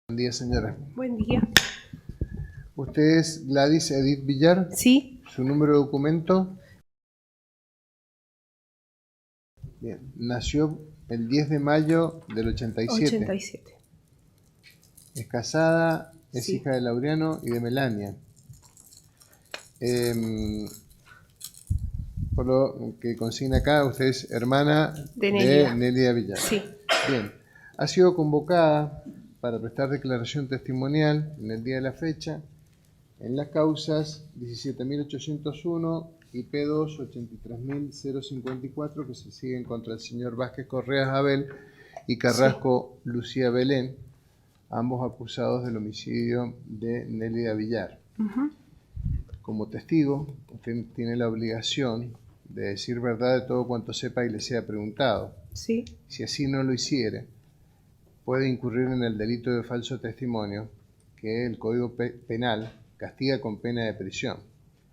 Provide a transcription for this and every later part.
Buen día, señora. Buen día. ¿Usted es Gladys Edith Villar? Sí. ¿Su número de documento? Bien. Nació el 10 de mayo del 87. 87. Es casada, es Sí. hija de Laureano y de Melania. Por lo que consigna acá, usted es hermana De de Nélida. Nélida Villar. Sí. Bien. Ha sido convocada para prestar declaración testimonial en el día de la fecha en las causas 17.801 y P2 83.054 que se siguen contra el señor Vázquez Correas Abel y Carrasco Lucía Belén, ambos acusados del homicidio de Nélida Villar. Como testigo, usted tiene la obligación de decir verdad de todo cuanto sepa y le sea preguntado. Sí. Si así no lo hiciere, puede incurrir en el delito de falso testimonio, que el Código Penal castiga con pena de prisión.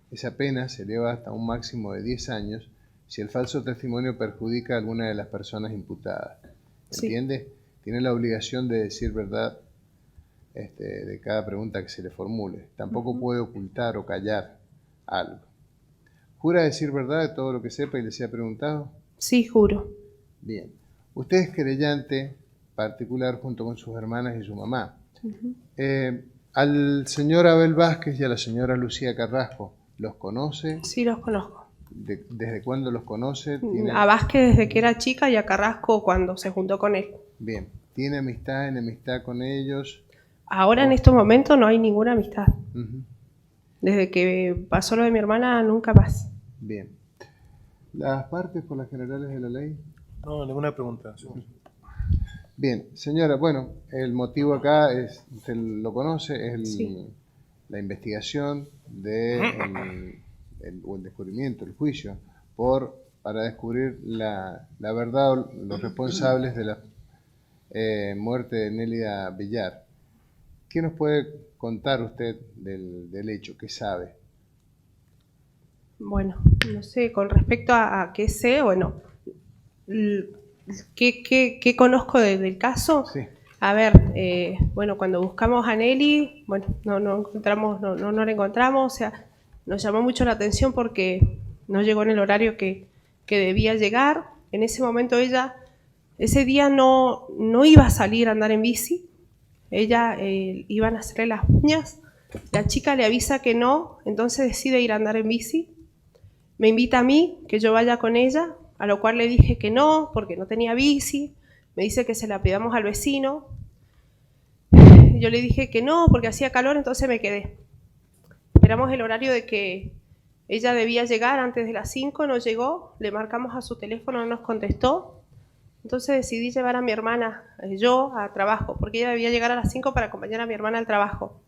Esa pena se eleva hasta un máximo de 10 años si el falso testimonio perjudica a alguna de las personas imputadas. ¿Entiende? Sí. Tiene la obligación de decir verdad de cada pregunta que se le formule. Tampoco puede ocultar o callar algo. ¿Jura decir verdad de todo lo que sepa y le sea preguntado? Sí, juro. Bien. Usted es querellante particular junto con sus hermanas y su mamá. Al señor Abel Vázquez y a la señora Lucía Carrasco, ¿los conoce? Sí, los conozco. ¿Desde cuándo los conoce? A Vázquez desde que era chica y a Carrasco cuando se juntó con él. Bien. ¿Tiene amistad, enemistad con ellos? Ahora en estos momentos no hay ninguna amistad. Desde que pasó lo de mi hermana, nunca más. Bien. ¿Las partes por las generales de la ley? No, ninguna pregunta. Sí. Bien, señora, bueno, el motivo acá es, usted lo conoce, es Sí. la investigación de el descubrimiento, el juicio, para descubrir la verdad o los responsables de la muerte de Nélida Villar. ¿Qué nos puede contar usted del hecho? ¿Qué sabe? Bueno, no sé, con respecto a qué sé, bueno, ¿qué conozco del caso? Sí. A ver, bueno, cuando buscamos a Nelly, bueno, no la encontramos, o sea, nos llamó mucho la atención porque no llegó en el horario que debía llegar. En ese momento ella, ese día no iba a salir a andar en bici, ella iban a hacerle las uñas, la chica le avisa que no, entonces decide ir a andar en bici, me invita a mí, que yo vaya con ella, a lo cual le dije que no, porque no tenía bici, me dice que se la pidamos al vecino. Yo le dije que no, porque hacía calor, entonces me quedé. Esperamos el horario de que ella debía llegar antes de las 5, no llegó, le marcamos a su teléfono, no nos contestó. Entonces decidí llevar a mi hermana, yo, a trabajo, porque ella debía llegar a las 5 para acompañar a mi hermana al trabajo.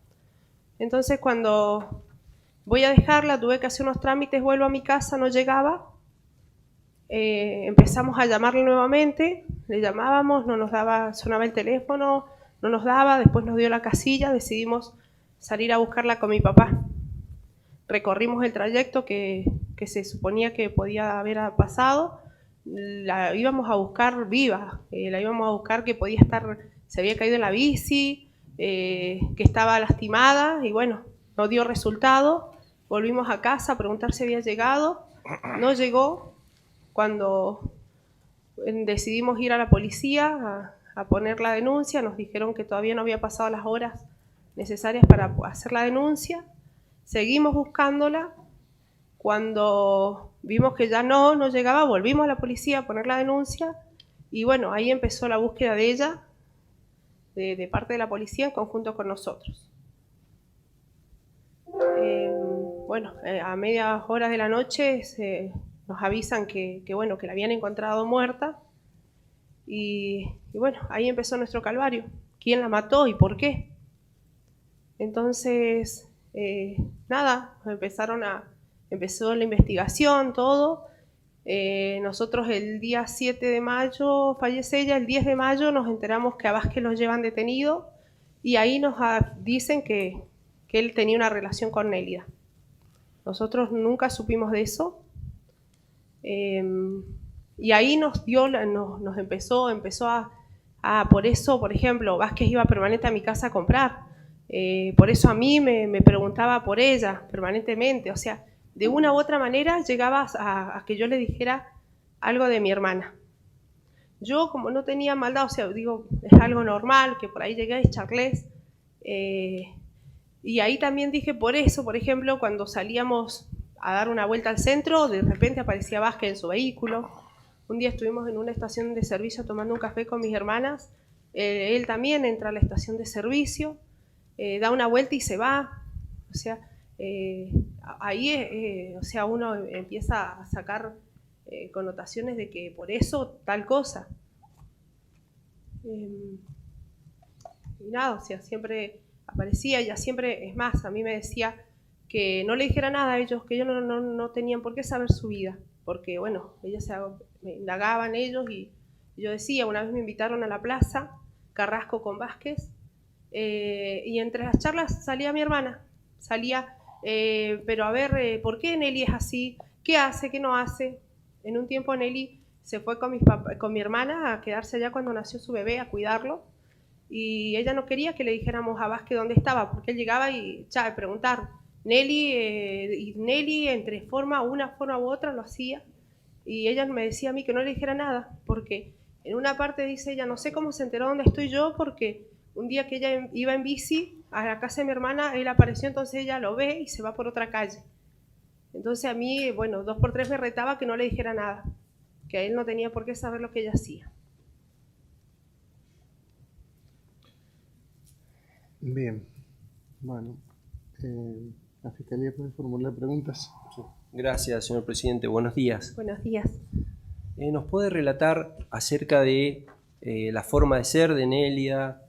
Entonces cuando voy a dejarla, tuve que hacer unos trámites, vuelvo a mi casa, no llegaba. Empezamos a llamarle nuevamente, le llamábamos, no nos daba, sonaba el teléfono, no nos daba, después nos dio la casilla, decidimos salir a buscarla con mi papá. Recorrimos el trayecto que se suponía que podía haber pasado, la íbamos a buscar viva, la íbamos a buscar que podía estar, se había caído en la bici, que estaba lastimada y bueno, no dio resultado. Volvimos a casa a preguntar si había llegado, no llegó. Cuando decidimos ir a la policía a poner la denuncia, nos dijeron que todavía no había pasado las horas necesarias para hacer la denuncia. Seguimos buscándola. Cuando vimos que ya no llegaba, volvimos a la policía a poner la denuncia y bueno, ahí empezó la búsqueda de ella, de parte de la policía en conjunto con nosotros. Bueno, a medias horas de la noche nos avisan que la habían encontrado muerta y bueno, ahí empezó nuestro calvario. ¿Quién la mató y por qué? Entonces, nada, empezó la investigación, todo. Nosotros el día 7 de mayo fallece ella, el 10 de mayo nos enteramos que a Vázquez lo llevan detenido y ahí nos dicen que él tenía una relación con Nélida. Nosotros nunca supimos de eso. Y ahí nos empezó a por eso, por ejemplo, Vázquez iba permanente a mi casa a comprar. Por eso a mí me preguntaba por ella permanentemente. O sea, de una u otra manera llegaba a que yo le dijera algo de mi hermana. Yo, como no tenía maldad, o sea, digo, es algo normal, que por ahí llegué y charlés. Y ahí también dije, por eso, por ejemplo, cuando salíamos a dar una vuelta al centro, de repente aparecía Vázquez en su vehículo. Un día estuvimos en una estación de servicio tomando un café con mis hermanas. Él también entra a la estación de servicio, da una vuelta y se va. O sea, ahí o sea, uno empieza a sacar connotaciones de que por eso tal cosa. Y nada, o sea, siempre aparecía, ella siempre, es más, a mí me decía que no le dijera nada a ellos, que ellos no tenían por qué saber su vida, porque bueno, me indagaban ellos y yo decía, una vez me invitaron a la plaza, Carrasco con Vázquez, y entre las charlas salía mi hermana, pero a ver, ¿por qué Nelly es así? ¿Qué hace? ¿Qué no hace? En un tiempo Nelly se fue con mi hermana a quedarse allá cuando nació su bebé, a cuidarlo, y ella no quería que le dijéramos a Vázquez dónde estaba, porque él llegaba y preguntar, Nelly, y Nelly entre una forma u otra lo hacía, y ella me decía a mí que no le dijera nada, porque en una parte dice ella, no sé cómo se enteró dónde estoy yo, porque un día que ella iba en bici a la casa de mi hermana, él apareció, entonces ella lo ve y se va por otra calle. Entonces a mí, bueno, 2 por 3 me retaba que no le dijera nada, que él no tenía por qué saber lo que ella hacía. Bien, bueno, la Fiscalía puede formular preguntas. Sí. Gracias, señor presidente. Buenos días. Buenos días. ¿Nos puede relatar acerca de la forma de ser de Nélida?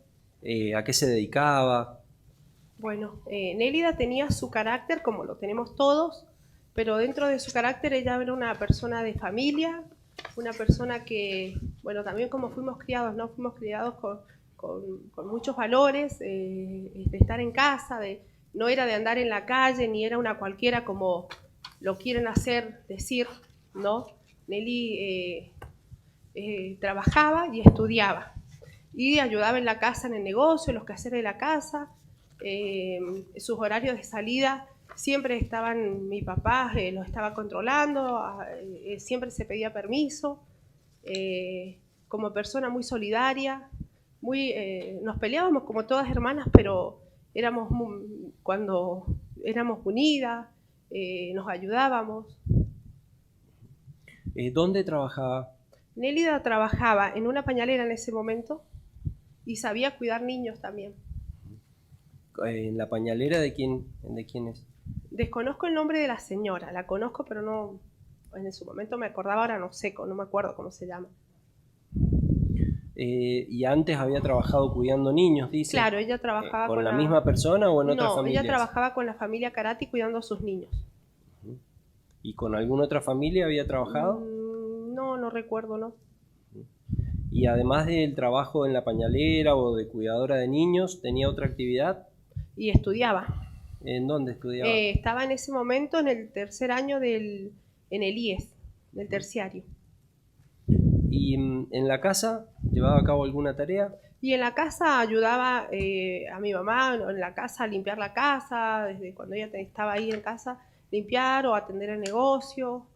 ¿A qué se dedicaba? Bueno, Nélida tenía su carácter, como lo tenemos todos, pero dentro de su carácter ella era una persona de familia, una persona que, bueno, también como fuimos criados, ¿no? Fuimos criados con muchos valores, de estar en casa, no era de andar en la calle, ni era una cualquiera como lo quieren hacer decir, ¿no? Nelly trabajaba y estudiaba, y ayudaba en la casa, en el negocio, en los quehaceres de la casa. Sus horarios de salida siempre estaban, mi papá los estaba controlando, siempre se pedía permiso, como persona muy solidaria, nos peleábamos como todas hermanas, pero cuando éramos unidas, nos ayudábamos. ¿Dónde trabajaba? Nélida trabajaba en una pañalera en ese momento y sabía cuidar niños también. ¿En la pañalera de quién es? Desconozco el nombre de la señora, la conozco, pero no, en su momento me acordaba, ahora no me acuerdo cómo se llama. ¿Y antes había trabajado cuidando niños, dice? Claro, ella trabajaba ¿Con la misma persona o en otras familias? No, ella trabajaba con la familia Carati cuidando a sus niños. ¿Y con alguna otra familia había trabajado? No recuerdo, ¿no? ¿Y además del trabajo en la pañalera o de cuidadora de niños, tenía otra actividad? Y estudiaba. ¿En dónde estudiaba? Estaba en ese momento en el tercer año en el IES, del terciario. ¿Y en la casa llevaba a cabo alguna tarea? Y en la casa ayudaba a mi mamá en la casa a limpiar la casa, desde cuando ella estaba ahí en casa, limpiar o atender el negocio,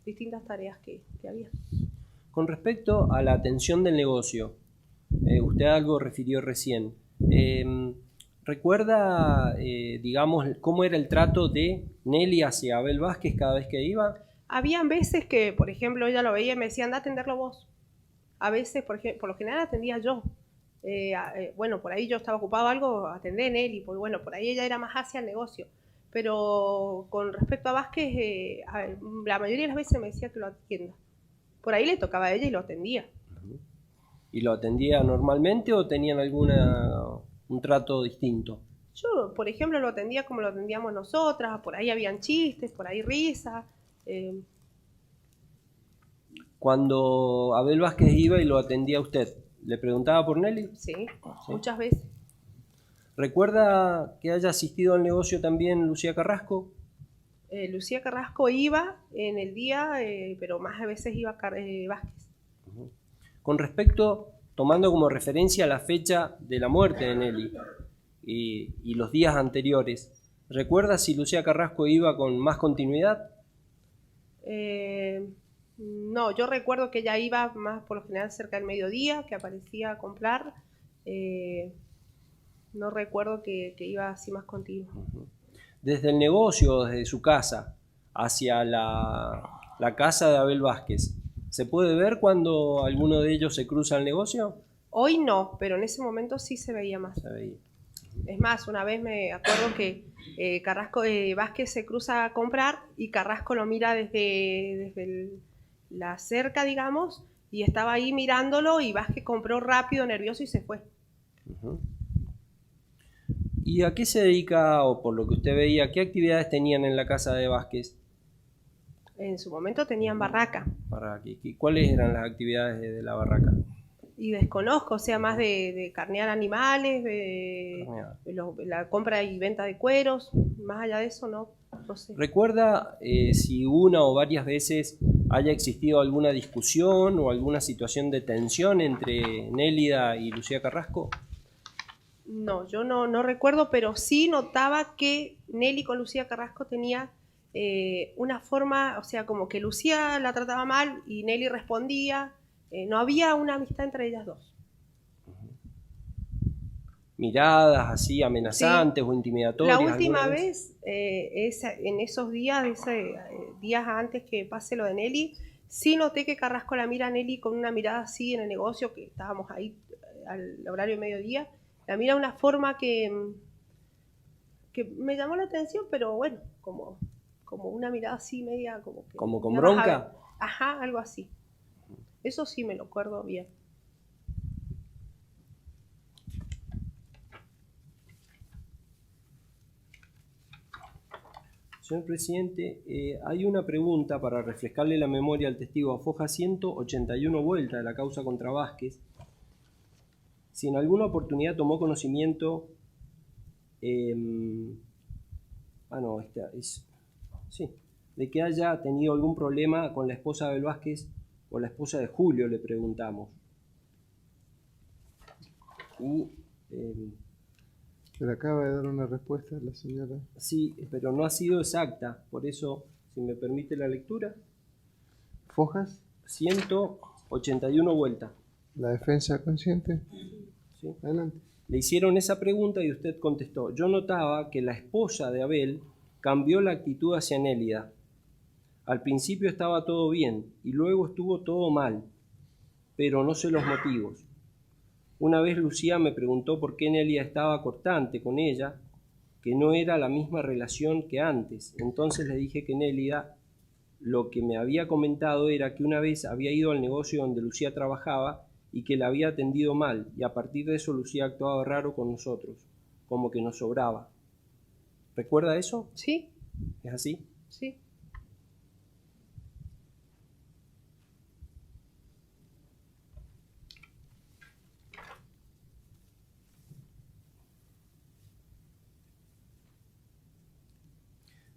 distintas tareas que había. Con respecto a la atención del negocio, usted algo refirió recién. ¿Recuerda, digamos, cómo era el trato de Nelly hacia Abel Vázquez cada vez que iba? Habían veces que, por ejemplo, ella lo veía y me decía, anda a atenderlo vos. A veces, por lo general, atendía yo. Bueno, por ahí yo estaba ocupado algo, atendé en Nelly, porque bueno, por ahí ella era más hacia el negocio. Pero con respecto a Vázquez, la mayoría de las veces me decía que lo atienda. Por ahí le tocaba a ella y lo atendía. ¿Y lo atendía normalmente o tenían un trato distinto? Yo, por ejemplo, lo atendía como lo atendíamos nosotras, por ahí habían chistes, por ahí risas. Cuando Abel Vázquez iba y lo atendía a usted, ¿le preguntaba por Nelly? Sí, muchas veces. ¿Recuerda que haya asistido al negocio también Lucía Carrasco? Lucía Carrasco iba en el día, pero más a veces iba Vázquez. Con respecto, tomando como referencia la fecha de la muerte de Nelly y los días anteriores, ¿recuerda si Lucía Carrasco iba con más continuidad? No, yo recuerdo que ella iba más por lo general cerca del mediodía, que aparecía a comprar. No recuerdo que iba así más continuo. Desde el negocio, desde su casa, hacia la casa de Abel Vázquez, ¿se puede ver cuando alguno de ellos se cruza el negocio? Hoy no, pero en ese momento sí se veía más. Se veía. Es más, una vez me acuerdo que Vázquez se cruza a comprar y Carrasco lo mira desde la cerca, digamos, y estaba ahí mirándolo y Vázquez compró rápido, nervioso y se fue. Uh-huh. ¿Y a qué se dedica, o por lo que usted veía, qué actividades tenían en la casa de Vázquez? En su momento tenían barraca. ¿Cuáles eran las actividades de la barraca? Y desconozco, o sea, más de carnear animales, de la compra y venta de cueros, más allá de eso no sé. ¿Recuerda si una o varias veces haya existido alguna discusión o alguna situación de tensión entre Nélida y Lucía Carrasco? No, yo no recuerdo, pero sí notaba que Nelly con Lucía Carrasco tenía una forma, o sea, como que Lucía la trataba mal y Nelly respondía. No había una amistad entre ellas dos. ¿Miradas así amenazantes o intimidatorias? La última vez, en esos días, días antes que pase lo de Nelly, sí noté que Carrasco la mira a Nelly con una mirada así en el negocio, que estábamos ahí al horario de mediodía. La mira de una forma que me llamó la atención, pero bueno, como una mirada así media como que... ¿Como con bronca? Ajá, algo así. Eso sí me lo acuerdo bien. Señor presidente, hay una pregunta para refrescarle la memoria al testigo a Foja 181 vuelta de la causa contra Vázquez. Si en alguna oportunidad tomó conocimiento... de que haya tenido algún problema con la esposa de Abel Vázquez o la esposa de Julio, le preguntamos. Pero acaba de dar una respuesta la señora. Sí, pero no ha sido exacta, por eso, si me permite la lectura. ¿Fojas? 181 vueltas. ¿La defensa consciente? ¿Sí? Adelante. Le hicieron esa pregunta y usted contestó: yo notaba que la esposa de Abel cambió la actitud hacia Nélida. Al principio estaba todo bien y luego estuvo todo mal, pero no sé los motivos. Una vez Lucía me preguntó por qué Nélida estaba cortante con ella, que no era la misma relación que antes. Entonces le dije que Nélida lo que me había comentado era que una vez había ido al negocio donde Lucía trabajaba y que la había atendido mal, y a partir de eso Lucía actuaba raro con nosotros, como que nos sobraba. ¿Recuerda eso? Sí. ¿Es así? Sí.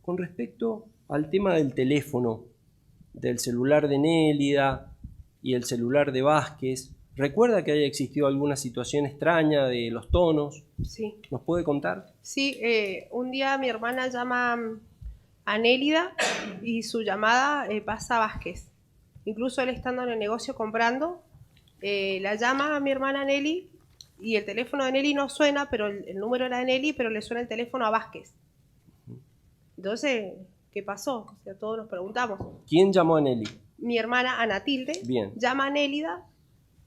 Con respecto al tema del teléfono, del celular de Nélida y el celular de Vázquez, ¿recuerda que haya existido alguna situación extraña de los tonos? Sí. ¿Nos puede contar? Sí, un día mi hermana llama a Nélida y su llamada pasa a Vázquez. Incluso él estando en el negocio comprando, la llama a mi hermana Nelly y el teléfono de Nelly no suena, pero el número era de Nelly, pero le suena el teléfono a Vázquez. Entonces, ¿qué pasó? O sea, todos nos preguntamos. ¿Quién llamó a Nelly? Mi hermana Ana Tilde llama a Nélida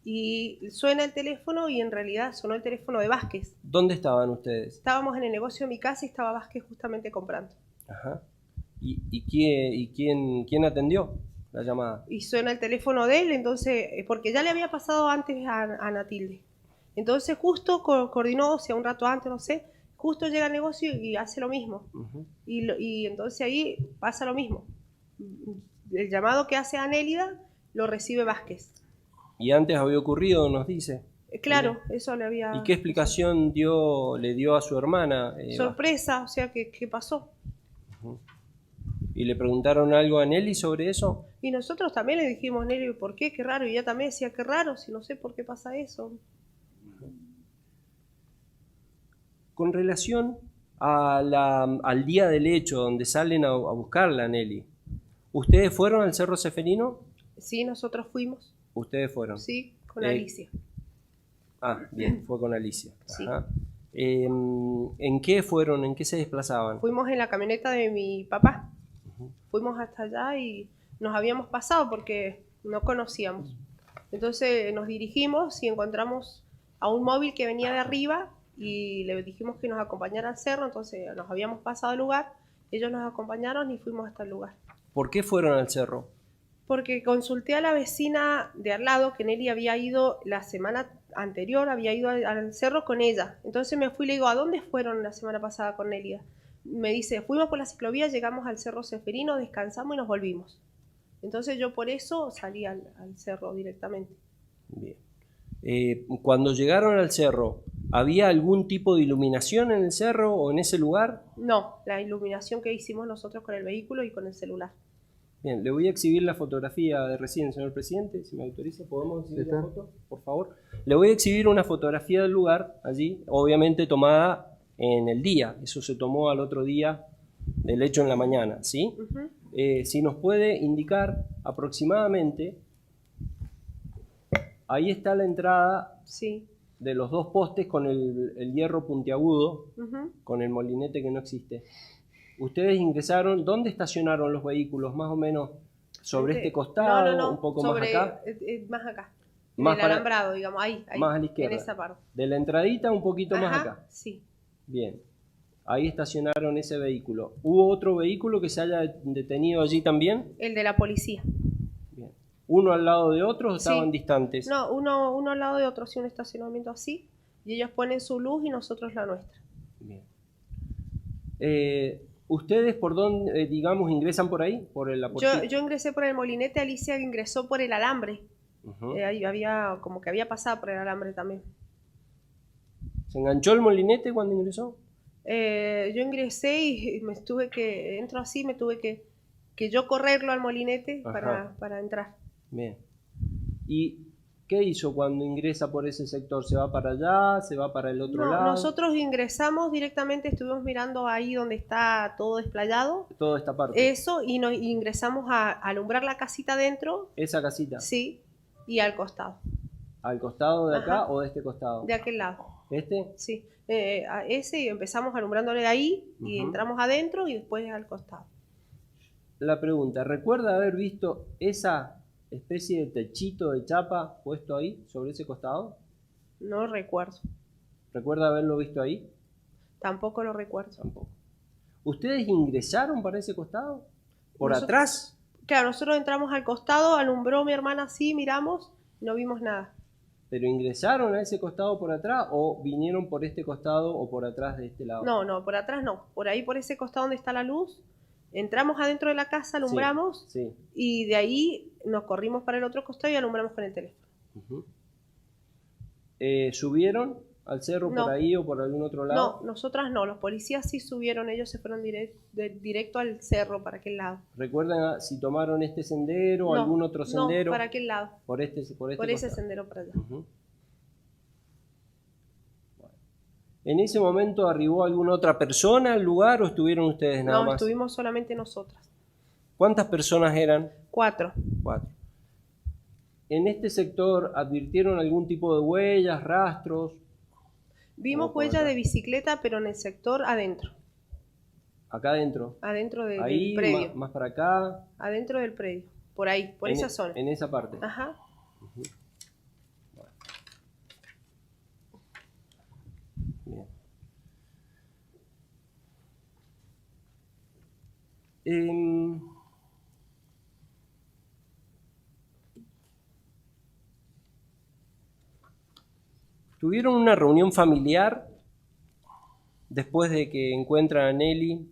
y suena el teléfono y en realidad sonó el teléfono de Vázquez. ¿Dónde estaban ustedes? Estábamos en el negocio de mi casa y estaba Vázquez justamente comprando. Ajá. ¿Y quién atendió la llamada? Y suena el teléfono de él, entonces, porque ya le había pasado antes a Ana Tilde. Entonces justo coordinó, o sea, un rato antes, no sé, justo llega al negocio y hace lo mismo. Uh-huh. Y entonces ahí pasa lo mismo. El llamado que hace a Nélida lo recibe Vázquez. ¿Y antes había ocurrido, nos dice? Claro, eso le había... ¿Y qué explicación le dio a su hermana? Sorpresa, o sea, ¿qué pasó? Uh-huh. ¿Y le preguntaron algo a Nelly sobre eso? Y nosotros también le dijimos, Nelly, ¿por qué? Qué raro. Y ella también decía, qué raro, si no sé por qué pasa eso. Con relación al día del hecho, donde salen a buscarla a Nelly, ¿ustedes fueron al Cerro Ceferino? Sí, nosotros fuimos. Ustedes fueron. Sí, con Alicia. Ah, bien, fue con Alicia. Sí. Ajá. ¿En qué fueron? ¿En qué se desplazaban? Fuimos en la camioneta de mi papá. Fuimos hasta allá y nos habíamos pasado porque no conocíamos. Entonces nos dirigimos y encontramos a un móvil que venía de arriba y le dijimos que nos acompañara al cerro. Entonces nos habíamos pasado el lugar, ellos nos acompañaron y fuimos hasta el lugar. ¿Por qué fueron al cerro? Porque consulté a la vecina de al lado, que Nelly había ido la semana anterior, había ido al cerro con ella. Entonces me fui y le digo, ¿a dónde fueron la semana pasada con Nelly? Me dice, fuimos por la ciclovía, llegamos al Cerro Ceferino, descansamos y nos volvimos. Entonces yo por eso salí al cerro directamente. Bien. Cuando llegaron al cerro, ¿había algún tipo de iluminación en el cerro o en ese lugar? No, la iluminación que hicimos nosotros con el vehículo y con el celular. Bien, le voy a exhibir la fotografía de recién, señor presidente, si me autoriza, ¿podemos exhibir la foto, por favor? Le voy a exhibir una fotografía del lugar allí, obviamente tomada en el día, eso se tomó al otro día del hecho en la mañana, ¿sí? Si nos puede indicar aproximadamente, ahí está la entrada Sí. de los dos postes con el hierro puntiagudo, con el molinete que no existe. Ustedes ingresaron, ¿dónde estacionaron los vehículos? Más o menos sobre este costado, no, un poco sobre, más acá. Más acá. Más en el alambrado, digamos, ahí, más a la izquierda. en esa parte. De la entradita un poquito más Ajá, acá. sí. Bien. Ahí estacionaron ese vehículo. ¿Hubo otro vehículo que se haya detenido allí también? El de la policía. Bien. ¿Uno al lado de otro o estaban Sí. distantes? No, uno al lado de otro, sí, un estacionamiento así. Y ellos ponen su luz y nosotros la nuestra. Bien. ¿Ustedes por dónde, digamos, ingresan por ahí? ¿Por la Yo ingresé por el molinete, Alicia ingresó por el alambre. Ahí había, como que había pasado por el alambre también. ¿Se enganchó el molinete cuando ingresó? Yo ingresé y me tuve que, entro así, me tuve que yo correrlo al molinete para entrar. Bien. ¿Y qué hizo cuando ingresa por ese sector? ¿Se va para allá? ¿Se va para el otro lado? Nosotros ingresamos directamente, estuvimos mirando ahí donde está todo desplayado. Toda esta parte. Eso, y nos ingresamos a alumbrar la casita adentro. ¿Esa casita? Sí, y al costado. ¿Al costado de acá Ajá. o de este costado? De aquel lado. ¿Este? Sí. A ese y empezamos alumbrándole ahí y entramos adentro y después al costado. La pregunta, ¿recuerda haber visto esa especie de techito de chapa puesto ahí, sobre ese costado? No recuerdo. ¿Recuerda haberlo visto ahí? Tampoco lo recuerdo. Tampoco. ¿Ustedes ingresaron para ese costado? ¿Por Nosotros- atrás? Claro, nosotros entramos al costado, alumbró mi hermana así, miramos, no vimos nada. ¿Pero ingresaron a ese costado por atrás o vinieron por este costado o por atrás de este lado? No, por atrás no. Por ahí, por ese costado donde está la luz, entramos adentro de la casa, alumbramos Sí. y de ahí nos corrimos para el otro costado y alumbramos con el teléfono. Ujú. ¿Subieron al cerro No. por ahí o por algún otro lado? No, nosotras no. Los policías sí subieron, ellos se fueron directo al cerro para aquel lado. ¿Recuerdan si tomaron este sendero o No, algún otro sendero? No, para aquel lado. Por este Por ese costado. sendero para allá. Ujú. Bueno. ¿En ese momento arribó alguna otra persona al lugar o estuvieron ustedes nada No, más? estuvimos solamente nosotras. ¿Cuántas personas eran? 4. 4. ¿En este sector advirtieron algún tipo de huellas, rastros? Vimos por huellas acá. de bicicleta, pero en el sector adentro. Acá adentro. Adentro Ahí, del predio. más para acá. Adentro del predio. Por ahí, por esa zona. En esa parte. Ajá. Bien. ¿Tuvieron una reunión familiar después de que encuentran a Nelly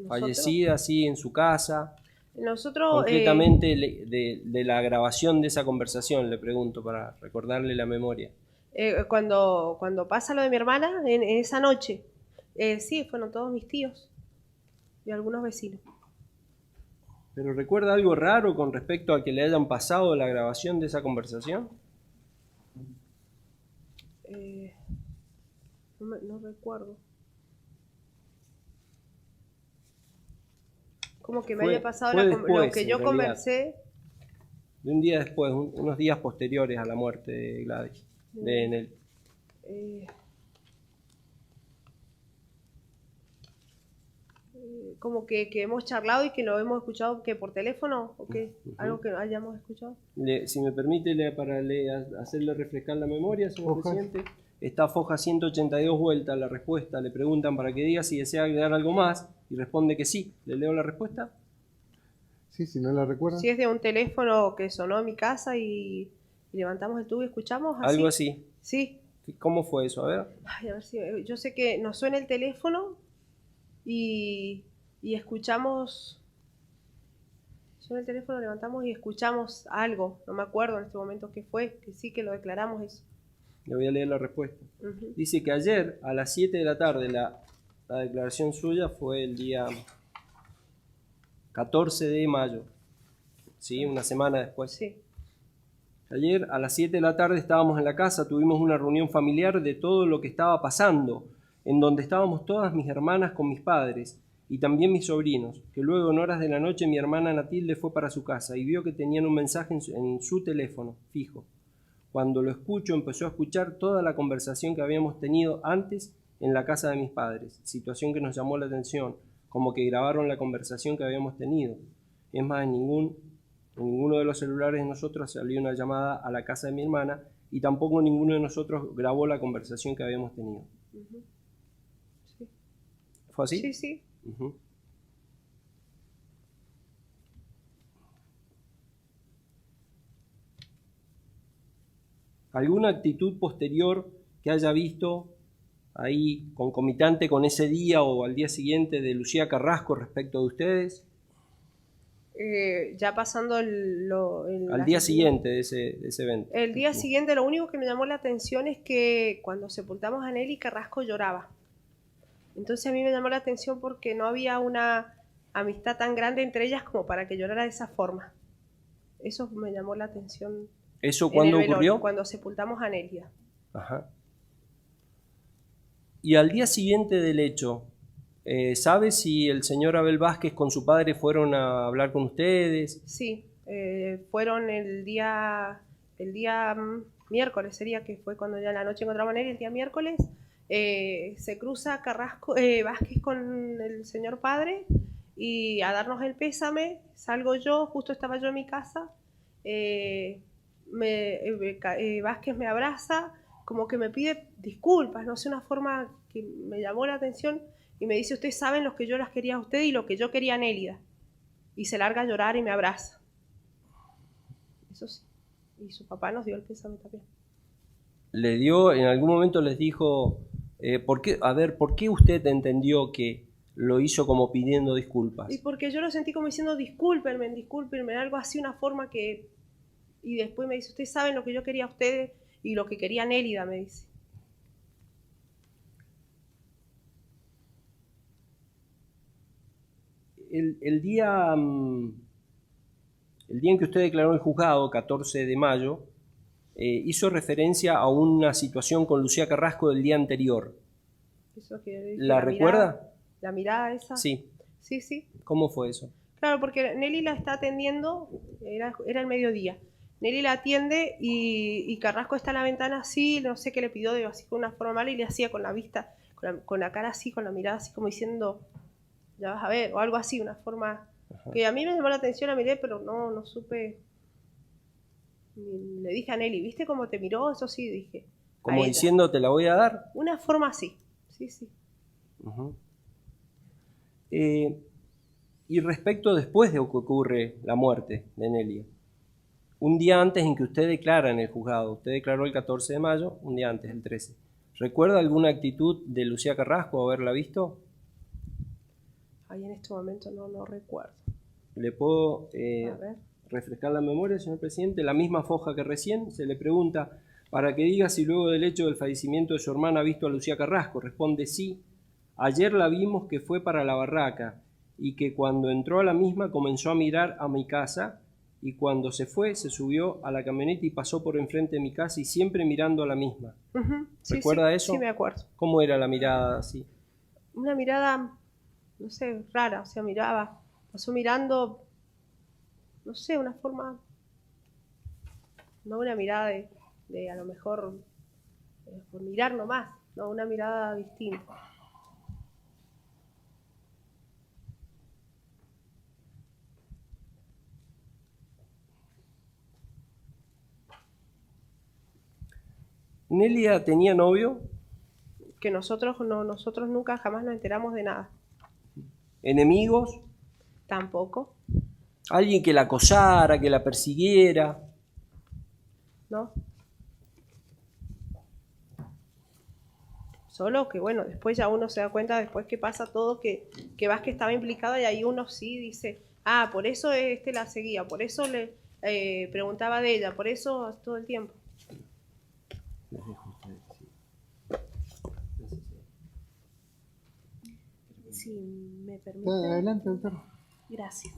fallecida así en su casa? Nosotros, Concretamente de la grabación de esa conversación, le pregunto, para recordarle la memoria. cuando pasa lo de mi hermana, en esa noche, sí, fueron todos mis tíos y algunos vecinos. ¿Pero recuerda algo raro con respecto a que le hayan pasado la grabación de esa conversación? No recuerdo. Como que me Fue- haya pasado fue lo después, que en yo realidad. conversé. De un día después, unos días posteriores a la muerte de Gladys, de Nelly. Como que hemos charlado y que lo hemos escuchado que por teléfono o que algo que hayamos escuchado. Si me permite, hacerle refrescar la memoria, señor Foja. presidente. Está Foja 182 vuelta la respuesta. Le preguntan para que diga si desea agregar algo más y responde que sí. ¿Le leo la respuesta? Sí, si no la recuerdan. Si es de un teléfono que sonó en mi casa y levantamos el tubo y escuchamos así. Algo así. Sí. ¿Cómo fue eso? A ver. Ay, a ver si yo sé que nos suena el teléfono y escuchamos. Suena el teléfono, levantamos y escuchamos algo. No me acuerdo en este momento qué fue, que sí que lo declaramos eso. Le voy a leer la respuesta. Ujú. Dice que ayer a las 7 de la tarde la declaración suya fue el día 14 de mayo. ¿Sí? Una semana después. Sí. Ayer a las 7 de la tarde estábamos en la casa, tuvimos una reunión familiar de todo lo que estaba pasando, en donde estábamos todas mis hermanas con mis padres y también mis sobrinos, que luego en horas de la noche mi hermana Natilde fue para su casa y vio que tenían un mensaje en su teléfono fijo. Cuando lo escucho, empezó a escuchar toda la conversación que habíamos tenido antes en la casa de mis padres, situación que nos llamó la atención, como que grabaron la conversación que habíamos tenido. Es más, en ninguno de los celulares de nosotros salió una llamada a la casa de mi hermana y tampoco ninguno de nosotros grabó la conversación que habíamos tenido. Ujú. Sí. ¿Fue así? Sí, sí. Ujú. ¿Alguna actitud posterior que haya visto ahí concomitante con ese día o al día siguiente de Lucía Carrasco respecto de ustedes? Ya pasando Al día siguiente de ese evento. El día siguiente lo único que me llamó la atención es que cuando sepultamos a Nelly, Carrasco lloraba. Entonces a mí me llamó la atención porque no había una amistad tan grande entre ellas como para que llorara de esa forma. Eso me llamó la atención. ¿Eso en cuándo el velorio, ocurrió? cuando sepultamos a Nelly. Ajá. Y al día siguiente del hecho, ¿sabe si el señor Abel Vázquez con su padre fueron a hablar con ustedes? Sí, fueron el día miércoles, sería que fue cuando ya en la noche encontramos a Nelly, el día miércoles. Se cruza Carrasco, Vázquez con el señor padre y a darnos el pésame. Salgo yo, justo estaba yo en mi casa. Vázquez me abraza, como que me pide disculpas, no sé, una forma que me llamó la atención y me dice: ustedes saben lo que yo las quería a usted y lo que yo quería a Nélida. Y se larga a llorar y me abraza. Eso sí. Y su papá nos dio el pésame también. ¿Le dio, en algún momento les dijo, ¿por qué usted entendió que lo hizo como pidiendo disculpas? Y porque yo lo sentí como diciendo: discúlpenme, algo así, una forma que... Y después me dice: ustedes saben lo que yo quería a ustedes y lo que quería Nélida, me dice. El día en que usted declaró en el juzgado, 14 de mayo, hizo referencia a una situación con Lucía Carrasco del día anterior. Eso que dije, ¿La recuerda? La mirada esa. Sí. Sí, sí. ¿Cómo fue eso? Claro, porque Nelly la está atendiendo, era el mediodía. Nelly la atiende y Carrasco está en la ventana así, no sé qué le pidió, así con una forma mala, y le hacía con la vista, con la cara así, con la mirada así, como diciendo: ya vas a ver, o algo así, una forma... Ajá. Que a mí me llamó la atención, la miré, pero no supe... Le dije a Nelly: ¿viste cómo te miró? Eso sí, dije. Como diciendo: te la voy a dar. Una forma así, sí, sí. Uh-huh. Y respecto después de que ocurre la muerte de Nelly, un día antes en que usted declara en el juzgado, usted declaró el 14 de mayo, un día antes, el 13. ¿Recuerda alguna actitud de Lucía Carrasco haberla visto? Ahí en este momento no recuerdo. ¿Le puedo refrescar la memoria, señor presidente? La misma foja que recién, se le pregunta para que diga si luego del hecho del fallecimiento de su hermana ha visto a Lucía Carrasco. Responde: sí. Ayer la vimos que fue para la barraca y que cuando entró a la misma comenzó a mirar a mi casa, y cuando se fue se subió a la camioneta y pasó por enfrente de mi casa y siempre mirando a la misma. Ujú. Sí, ¿Recuerda sí, eso? Sí, me acuerdo. ¿Cómo era la mirada así? Una mirada, no sé, rara, o sea, pasó mirando, no sé, una forma, no una mirada de a lo mejor por mirar nomás, no, una mirada distinta. ¿Nelia tenía novio? Que nosotros nunca jamás nos enteramos de nada. ¿Enemigos? Tampoco, ¿Alguien que la acosara, que la persiguiera? ¿no? Solo que, bueno, después ya uno se da cuenta, después que pasa todo, que Vázquez estaba implicado y ahí uno sí dice, ah, por eso la seguía, por eso le preguntaba de ella, por eso todo el tiempo. Si me permite. Adelante, doctor. Gracias.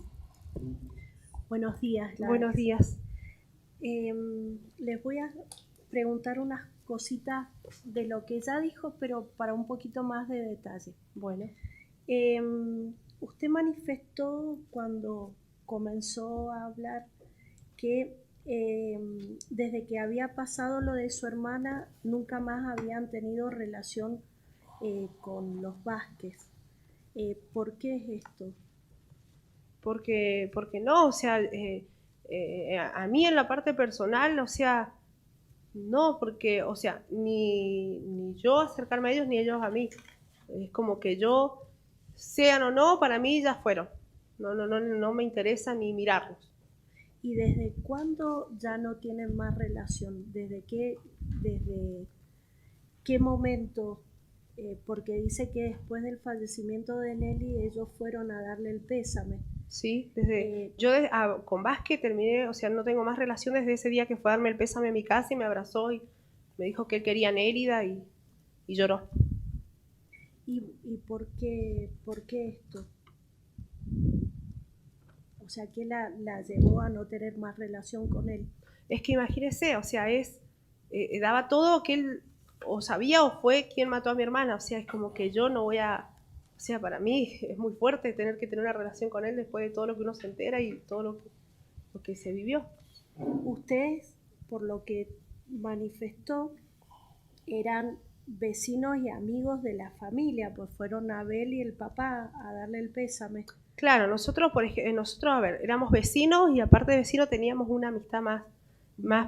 Buenos días. Buenos días. Les voy a preguntar unas cositas de lo que ya dijo, pero para un poquito más de detalle. Bueno, Usted manifestó cuando comenzó a hablar que desde que había pasado lo de su hermana, nunca más habían tenido relación con los Vázquez. ¿Por qué es esto? porque no, o sea, a mí en la parte personal, o sea, no, porque, o sea, ni yo acercarme a ellos, ni ellos a mí. Es como que yo, sean o no, para mí ya fueron. No me interesa ni mirarlos. ¿Y desde cuándo ya no tienen más relación? ¿Desde qué momento? Porque dice que después del fallecimiento de Nelly ellos fueron a darle el pésame. Sí, con Vázquez terminé, o sea, no tengo más relación desde ese día que fue a darme el pésame a mi casa y me abrazó y me dijo que él quería a Nérida y lloró. ¿Y por qué esto? O sea, ¿qué la llevó a no tener más relación con él? Es que imagínese, o sea, daba todo que él o sabía o fue quien mató a mi hermana, o sea, es como que yo no voy a, o sea, para mí es muy fuerte tener que tener una relación con él después de todo lo que uno se entera y todo lo que se vivió. Ustedes, por lo que manifestó, eran vecinos y amigos de la familia, pues fueron Abel y el papá a darle el pésame. Claro, nosotros, a ver, éramos vecinos y aparte de vecinos teníamos una amistad más,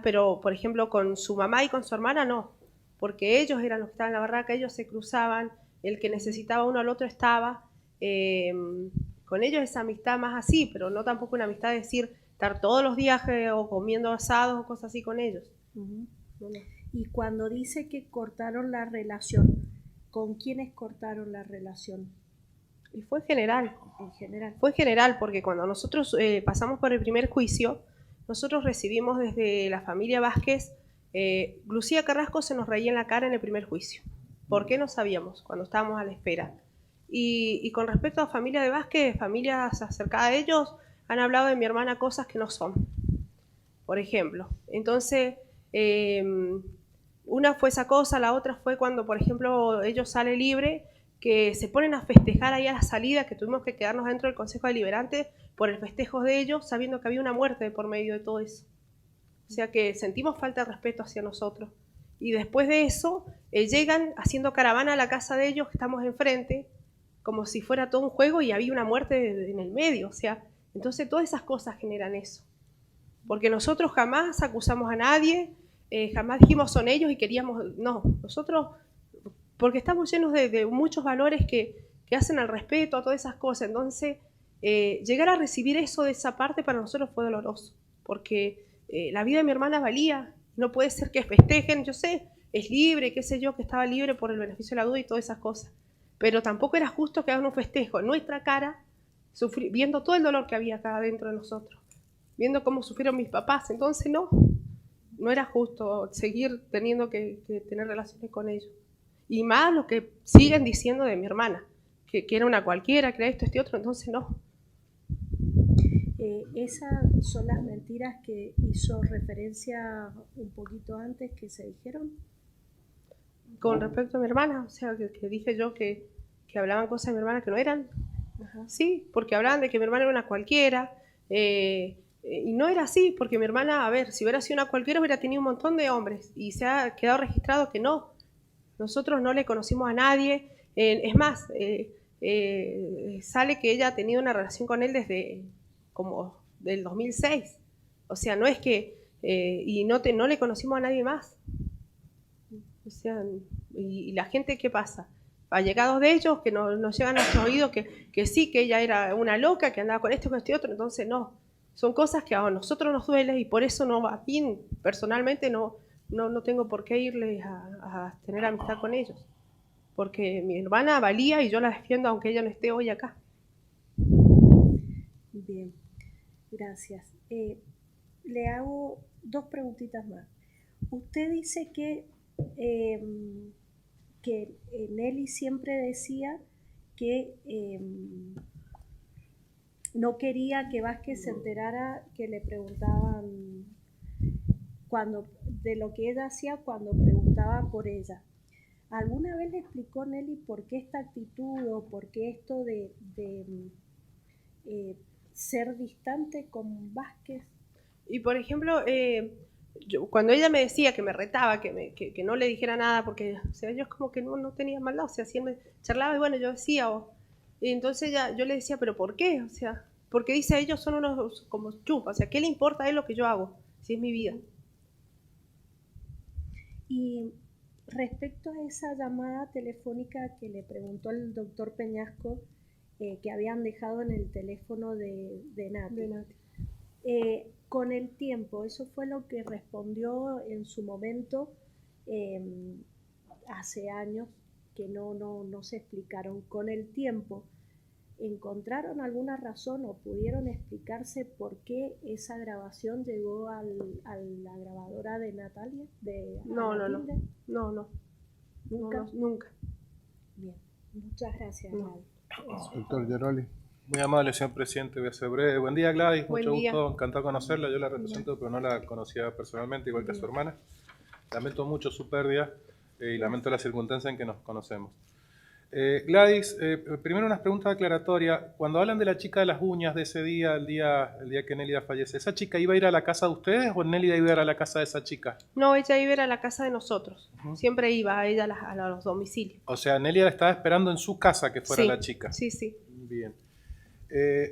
pero por ejemplo con su mamá y con su hermana no, porque ellos eran los que estaban en la barraca, ellos se cruzaban, el que necesitaba uno al otro estaba, con ellos esa amistad más así, pero no tampoco una amistad de decir estar todos los días o comiendo asados o cosas así con ellos. Uh-huh. No. Y cuando dice que cortaron la relación, ¿con quiénes cortaron la relación? Y fue general. En general. Fue general porque cuando nosotros pasamos por el primer juicio, nosotros recibimos desde la familia Vázquez, Lucía Carrasco se nos reía en la cara en el primer juicio. ¿Por qué? No sabíamos cuando estábamos a la espera. Y con respecto a familia de Vázquez, familias acercadas a ellos, han hablado de mi hermana cosas que no son. Por ejemplo, entonces, una fue esa cosa, la otra fue cuando, por ejemplo, ellos salen libre, que se ponen a festejar ahí a la salida, que tuvimos que quedarnos dentro del Consejo Deliberante por el festejo de ellos, sabiendo que había una muerte por medio de todo eso. O sea que sentimos falta de respeto hacia nosotros. Y después de eso, llegan haciendo caravana a la casa de ellos, que estamos enfrente, como si fuera todo un juego y había una muerte en el medio. O sea, entonces todas esas cosas generan eso. Porque nosotros jamás acusamos a nadie, jamás dijimos son ellos y queríamos... No, nosotros... porque estamos llenos de muchos valores que hacen al respeto, a todas esas cosas. Entonces, llegar a recibir eso de esa parte para nosotros fue doloroso, porque la vida de mi hermana valía, no puede ser que festejen, yo sé, es libre, qué sé yo, que estaba libre por el beneficio de la duda y todas esas cosas, pero tampoco era justo que hagan un festejo en nuestra cara, viendo todo el dolor que había acá dentro de nosotros, viendo cómo sufrieron mis papás. Entonces no era justo seguir teniendo que tener relaciones con ellos. Y más lo que siguen diciendo de mi hermana, que era una cualquiera, que era esto, este otro, entonces no. Esas son las mentiras que hizo referencia un poquito antes que se dijeron. Con respecto a mi hermana, o sea, que dije yo que hablaban cosas de mi hermana que no eran. Ajá. Sí, porque hablaban de que mi hermana era una cualquiera, y no era así, porque mi hermana, a ver, si hubiera sido una cualquiera hubiera tenido un montón de hombres, y se ha quedado registrado que no. Nosotros no le conocimos a nadie, es más, sale que ella ha tenido una relación con él desde como del 2006. O sea, no es que, y no le conocimos a nadie más. O sea, y la gente, ¿qué pasa? Allegados de ellos que nos llegan a nuestros oídos que sí, que ella era una loca, que andaba con esto, con este otro, entonces no. Son cosas que a nosotros nos duelen y por eso no, a mí personalmente no tengo por qué irles a tener amistad con ellos. Porque mi hermana valía y yo la defiendo aunque ella no esté hoy acá. Bien, gracias. Le hago 2 preguntitas más. Usted dice que Nelly siempre decía que no quería que Vázquez se enterara que le preguntaban de lo que ella hacía cuando preguntaba por ella. ¿Alguna vez le explicó Nelly por qué esta actitud o por qué esto de ser distante con Vázquez? Y por ejemplo, cuando ella me decía que me retaba, que no le dijera nada, porque o sea, ellos como que no tenían maldad, o sea, si él me charlaba y bueno, yo decía, y entonces yo le decía, ¿pero por qué? O sea, porque dice, ellos son unos como chupas, o sea, ¿qué le importa a él lo que yo hago? Si es mi vida. Y respecto a esa llamada telefónica que le preguntó el doctor Peñasco, que habían dejado en el teléfono de Nati. Con el tiempo, eso fue lo que respondió en su momento, hace años, que no se explicaron. Con el tiempo, ¿encontraron alguna razón o pudieron explicarse por qué esa grabación llegó a la grabadora de Natalia? No. ¿Nunca? Nunca. Bien, muchas gracias. No. Doctor Geroli. Muy amable, señor presidente, voy a ser breve. Buen día, Gladys, Buen mucho día. gusto, encantado de conocerla. Yo la represento, pero no la conocía personalmente, igual que a su hermana. Lamento mucho su pérdida y lamento las circunstancias en que nos conocemos. Gladys, primero unas preguntas aclaratorias. Cuando hablan de la chica de las uñas de ese día, el día que Nélida fallece, ¿esa chica iba a ir a la casa de ustedes o Nélida iba a ir a la casa de esa chica? No, ella iba a ir a la casa de nosotros. Siempre iba a ella a los domicilios. O sea, Nélida estaba esperando en su casa que fuera Sí, la chica. Sí. Bien.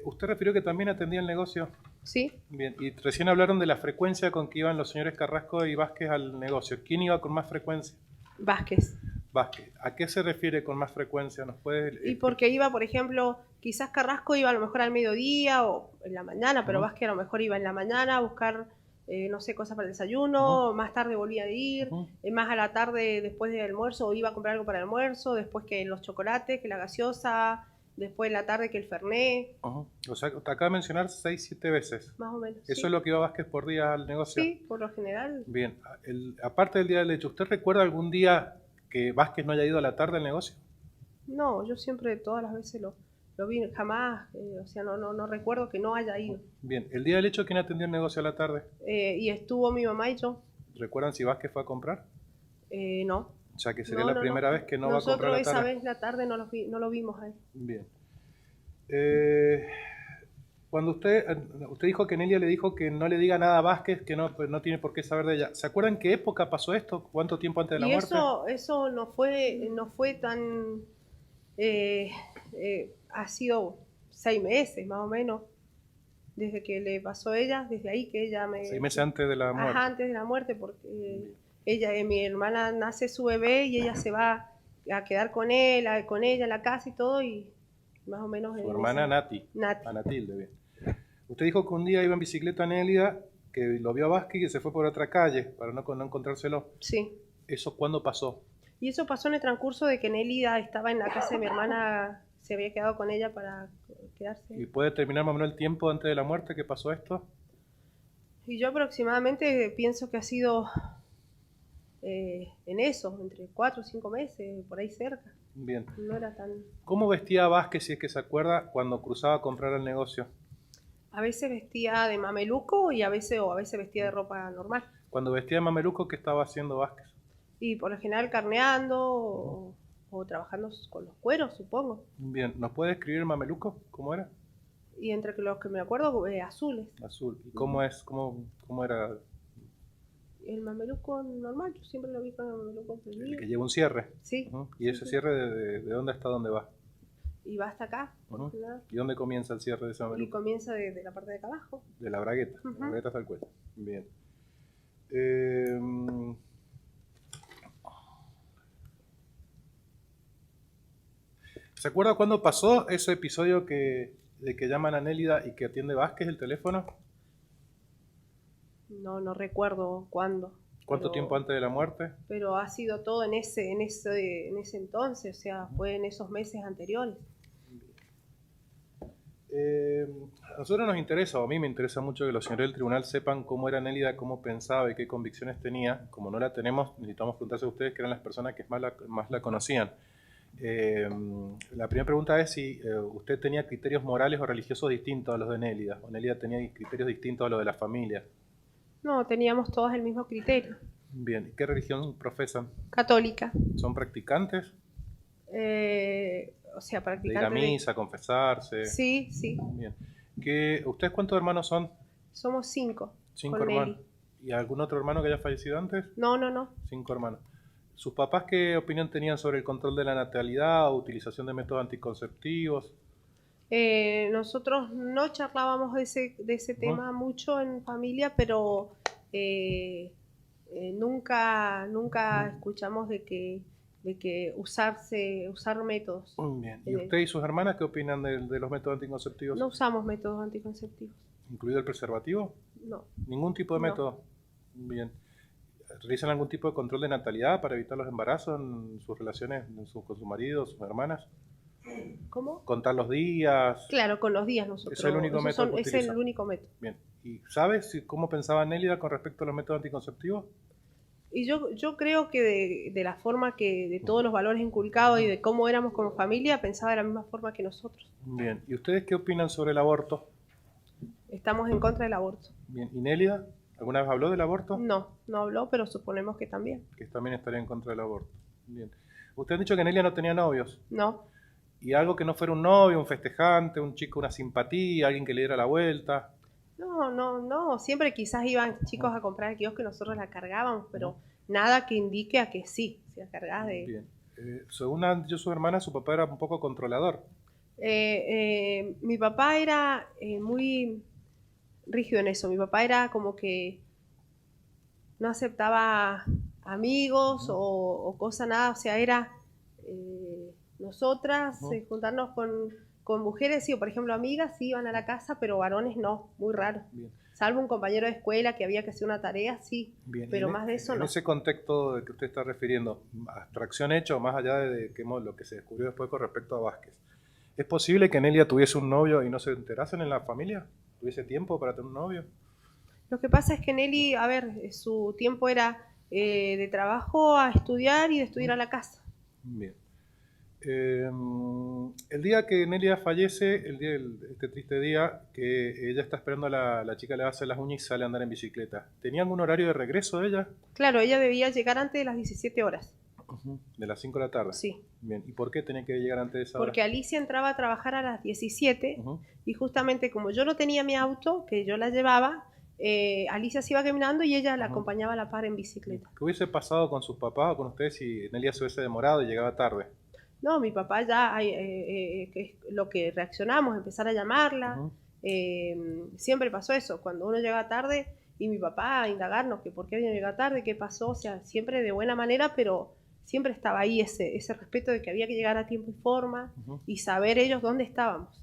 ¿Usted refirió que también atendía el negocio? Sí. Bien, y recién hablaron de la frecuencia con que iban los señores Carrasco y Vázquez al negocio. ¿Quién iba con más frecuencia? Vázquez. Vázquez. ¿A qué se refiere con más frecuencia? ¿Nos puede...? Y porque iba, por ejemplo, quizás Carrasco iba a lo mejor al mediodía o en la mañana, pero Vázquez a lo mejor iba en la mañana a buscar, no sé, cosas para el desayuno, más tarde volvía a ir, más a la tarde después del almuerzo, o iba a comprar algo para el almuerzo, después que los chocolates, que la gaseosa, después en la tarde que el fernet. O sea, te acaba de mencionar 6-7 veces. Más o menos. ¿Eso sí. es lo que iba Vázquez por día al negocio? Sí, por lo general. Bien, aparte del día del hecho, ¿usted recuerda algún día que Vázquez no haya ido a la tarde al negocio? No, yo siempre, todas las veces lo vi, jamás, o sea, no recuerdo que no haya ido. Bien, el día del hecho, ¿quién atendió el negocio a la tarde? Y estuvo mi mamá y yo. ¿Recuerdan si Vázquez fue a comprar? No. O sea, que sería la primera vez que no va a Nosotros comprar a la tarde. esa vez la tarde no lo vimos ahí. Bien. Cuando usted dijo que Nelia le dijo que no le diga nada a Vázquez, que no tiene por qué saber de ella. ¿Se acuerdan qué época pasó esto? ¿Cuánto tiempo antes de la muerte? Eso no fue tan... ha sido 6 meses más o menos, desde que le pasó a ella, desde ahí que ella me... 6 meses antes de la muerte. Ajá, antes de la muerte, porque mi hermana nace su bebé y ella se va a quedar con ella en la casa y todo, y más o menos... Su hermana Nati. A Natilde, bien. Usted dijo que un día iba en bicicleta a Nélida, que lo vio a Vázquez y que se fue por otra calle para no encontrárselo. Sí. ¿Eso cuándo pasó? Y eso pasó en el transcurso de que Nélida estaba en la casa de mi hermana, se había quedado con ella para quedarse. ¿Y puede terminar más o menos el tiempo antes de la muerte que pasó esto? Y yo aproximadamente pienso que ha sido en eso, entre 4 o 5 meses, por ahí cerca. Bien. No era tan... ¿Cómo vestía Vázquez, si es que se acuerda, cuando cruzaba a comprar al negocio? A veces vestía de mameluco y a veces vestía de ropa normal. Cuando vestía de mameluco, ¿qué estaba haciendo Vázquez? Y por lo general carneando o trabajando con los cueros, supongo. Bien. ¿Nos puede describir el mameluco? ¿Cómo era? Y entre los que me acuerdo, azules. Azul. ¿Y cómo era? El mameluco normal, yo siempre lo vi con el mameluco El prendido. que lleva un cierre. Sí. Ujú. ¿Y ese cierre de dónde hasta dónde va? Y va hasta acá, por lo Ujú. general. ¿Y dónde comienza el cierre de ese Y mameluco? comienza de la parte de acá abajo. De la bragueta. Ujú. La bragueta hasta el cuello. Bien. ¿Se acuerda cuándo pasó ese episodio de que llaman a Nélida y que atiende Vázquez el teléfono? No recuerdo cuándo. ¿Cuánto pero- tiempo antes de la muerte? Pero ha sido todo en ese entonces, o sea, fue en esos meses anteriores. A nosotros nos interesa, o a mí me interesa mucho que los señores del tribunal sepan cómo era Nélida, cómo pensaba y qué convicciones tenía. Como no la tenemos, necesitamos preguntarse a ustedes, que eran las personas que más la conocían. La primera pregunta es si usted tenía criterios morales o religiosos distintos a los de Nélida, o Nélida tenía criterios distintos a los de la familia. No, teníamos todos el mismo criterio. Bien, ¿y qué religión profesan? Católica. ¿Son practicantes? O sea, ¿De ir a practicante misa, confesarse? Sí, sí. Bien. ¿Ustedes cuántos hermanos son? Somos 5. 5 con hermanos. Nelly. ¿Y algún otro hermano que haya fallecido antes? No. 5 hermanos. ¿Sus papás qué opinión tenían sobre el control de la natalidad o utilización de métodos anticonceptivos? Nosotros no charlábamos de ese tema mucho en familia, pero nunca escuchamos de que usar métodos. Bien. ¿Y usted y sus hermanas qué opinan de los métodos anticonceptivos? No usamos métodos anticonceptivos. ¿Incluido el preservativo? No. ¿Ningún tipo de No. método? Bien. ¿Realizan algún tipo de control de natalidad para evitar los embarazos en sus relaciones con su marido, sus hermanas? ¿Cómo? ¿Contar los días? Claro, con los días nosotros. Es el único Esos método que es utilizan. el único método. Bien. ¿Y sabes cómo pensaba Nélida con respecto a los métodos anticonceptivos? Y yo creo que de la forma de todos los valores inculcados y de cómo éramos como familia, pensaba de la misma forma que nosotros. Bien. ¿Y ustedes qué opinan sobre el aborto? Estamos en contra del aborto. Bien. ¿Y Nélida? ¿Alguna vez habló del aborto? No habló, pero suponemos que también. Que también estaría en contra del aborto. Bien. Usted ha dicho que Nélida no tenía novios. No, ¿Y algo que no fuera un novio, un festejante, un chico, una simpatía, alguien que le diera la vuelta? no. Siempre quizás iban chicos a comprar el kiosco y nosotros la cargábamos, pero nada que indique a que sí, se cargás de... Bien. Según han dicho sus hermanas, su papá era un poco controlador. Mi papá era muy rígido en eso. Mi papá era como que no aceptaba amigos o cosa nada, o sea, era nosotras juntarnos con mujeres, sí, o por ejemplo amigas, sí iban a la casa, pero varones no, muy raro. Bien. Salvo un compañero de escuela que había que hacer una tarea, sí, Bien. pero En más de eso en no. ese contexto de que usted está refiriendo, abstracción hecho, más allá de lo que se descubrió después con respecto a Vázquez, ¿es posible que Nélida tuviese un novio y no se enterasen en la familia? ¿Tuviese tiempo para tener un novio? Lo que pasa es que Nelly, a ver, su tiempo era de trabajo a estudiar y de estudiar a la casa. Bien. El día que Nélida fallece, este triste día, que ella está esperando a la chica le va a hacer las uñas y sale a andar en bicicleta. ¿Tenía algún horario de regreso de ella? Claro, ella debía llegar antes de las 17 horas. De las 5 de la tarde. Sí. Bien. ¿Y por qué tenía que llegar antes de esa hora? Porque Alicia entraba a trabajar a las 17 Ujú. y justamente como yo no tenía mi auto, que yo la llevaba, Alicia se iba caminando y ella la acompañaba a la par en bicicleta. ¿Qué hubiese pasado con sus papás o con ustedes si Nélida se hubiese demorado y llegaba tarde? No, mi papá ya, que es lo que reaccionamos, empezar a llamarla. Ujú. Siempre pasó eso, cuando uno llega tarde y mi papá a indagarnos que por qué había llegado tarde, qué pasó, o sea, siempre de buena manera, pero siempre estaba ahí ese respeto de que había que llegar a tiempo y forma y saber ellos dónde estábamos.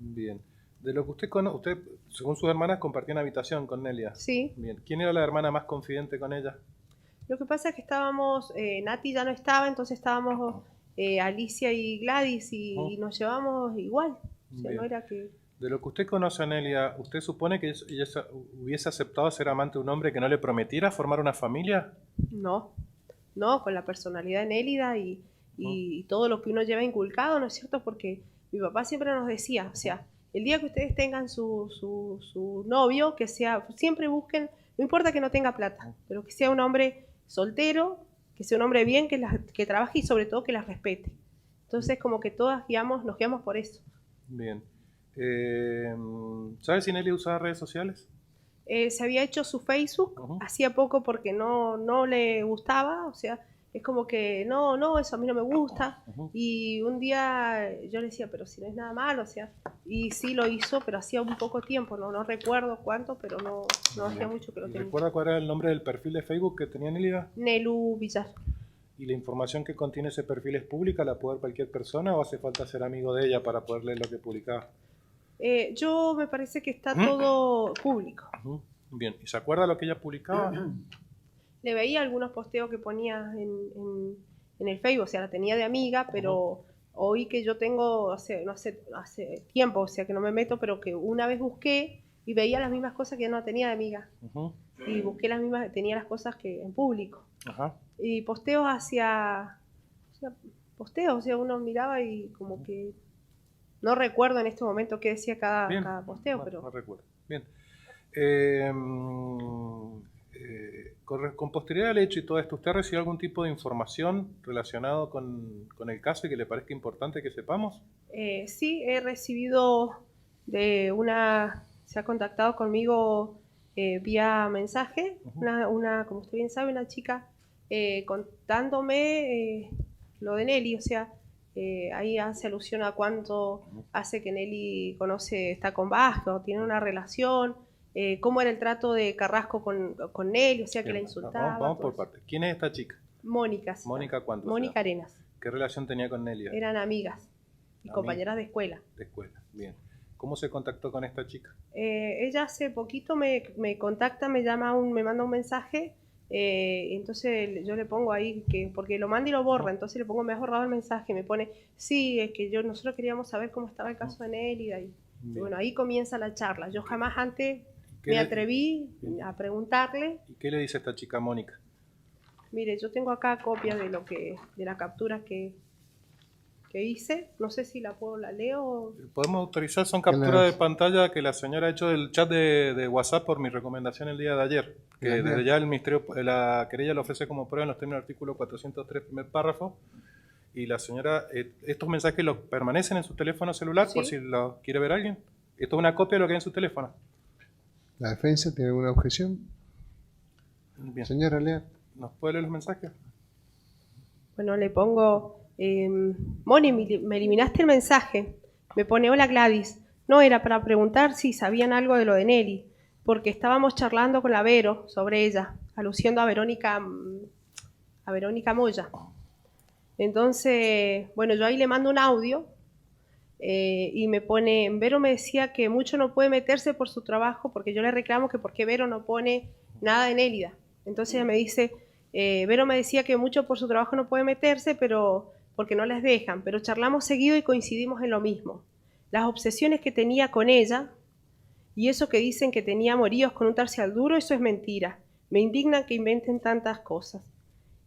Bien. De lo que usted, según sus hermanas, compartían habitación con Nélida. Sí, Bien. ¿Quién era la hermana más confidente con ella? lo que pasa es que estábamos, Nati ya no estaba, entonces estábamos Alicia y Gladys y nos llevamos igual, o sea, Bien. no era que... De lo que usted conoce a Nélida, ¿usted supone que ella hubiese aceptado ser amante de un hombre que no le prometiera formar una familia? No, con la personalidad de Nélida y y todo lo que uno lleva inculcado, ¿no es cierto? Porque mi papá siempre nos decía, o sea, el día que ustedes tengan su novio, que sea, siempre busquen, no importa que no tenga plata, pero que sea un hombre soltero, que sea un hombre bien, que trabaje y sobre todo que las respete. Entonces como que todas nos guiamos por eso. Bien. ¿Sabes si Nelly usaba redes sociales? Se había hecho su Facebook hacía poco porque no le gustaba, o sea, es como que no, eso a mí no me gusta. Y un día yo le decía, pero si no es nada malo, o sea, y sí lo hizo, pero hacía un poco tiempo, no recuerdo cuánto, pero no hacía mucho que lo tenía. ¿Recuerda cuál era el nombre del perfil de Facebook que tenía Nelida? Nelu Villar. ¿Y la información que contiene ese perfil es pública? ¿La puede ver cualquier persona o hace falta ser amigo de ella para poder leer lo que publicaba? Yo me parece que está todo público. Bien, ¿y se acuerda lo que ella publicaba? Le veía algunos posteos que ponía en el Facebook, o sea, la tenía de amiga, pero oí que yo tengo hace tiempo, o sea, que no me meto, pero que una vez busqué y veía las mismas cosas que yo no tenía de amiga. Y busqué las mismas, tenía las cosas que en público. Y posteos o sea, uno miraba y como que no recuerdo en este momento qué decía cada posteo, pero... No recuerdo. Bien. Con posterioridad al hecho y todo esto, ¿usted ha recibido algún tipo de información relacionado con el caso y que le parezca importante que sepamos? Sí, he recibido se ha contactado conmigo vía mensaje, como usted bien sabe, una chica contándome lo de Nelly, o sea, ahí hace alusión a cuánto hace que Nelly está con Vasco, tiene una relación, cómo era el trato de Carrasco con Nelly, o sea, que la insultaba. Vamos por partes. ¿Quién es esta chica? Mónica. ¿Mónica cuánto? Mónica Arenas. ¿Qué relación tenía con Nelly? Eran amigas y compañeras de escuela. De escuela, bien. ¿Cómo se contactó con esta chica? Ella hace poquito me contacta, me manda un mensaje, entonces yo le pongo ahí, porque lo manda y lo borra, entonces le pongo, me has borrado el mensaje, me pone, sí, es que nosotros queríamos saber cómo estaba el caso de Nelly, y bueno, ahí comienza la charla. Yo jamás antes me atreví a preguntarle. ¿Y qué le dice esta chica Mónica? Mire, yo tengo acá copia de la captura que hice, no sé si la leo. Podemos autorizar, son capturas de pantalla que la señora ha hecho del chat de WhatsApp por mi recomendación el día de ayer, que desde ya el ministerio, la querella lo ofrece como prueba en los términos del artículo 403, primer párrafo, y la señora, estos mensajes permanecen en su teléfono celular, por si lo quiere ver alguien. Esto es una copia de lo que hay en su teléfono. ¿La defensa tiene alguna objeción? Bien. Señora Lea. ¿Nos puede leer los mensajes? Bueno, le pongo... Moni, me eliminaste el mensaje. Me pone, hola Gladys. No, era para preguntar si sabían algo de lo de Nelly, porque estábamos charlando con la Vero sobre ella, aluciendo a Verónica Moya. Entonces, bueno, yo ahí le mando un audio y me pone, Vero me decía que mucho no puede meterse por su trabajo, porque yo le reclamo que por qué Vero no pone nada de Nélida. Entonces ella me dice, Vero me decía que mucho por su trabajo no puede meterse, pero porque no les dejan, pero charlamos seguido y coincidimos en lo mismo. Las obsesiones que tenía con ella y eso que dicen que tenía amoríos con un tercial duro, eso es mentira. Me indigna que inventen tantas cosas.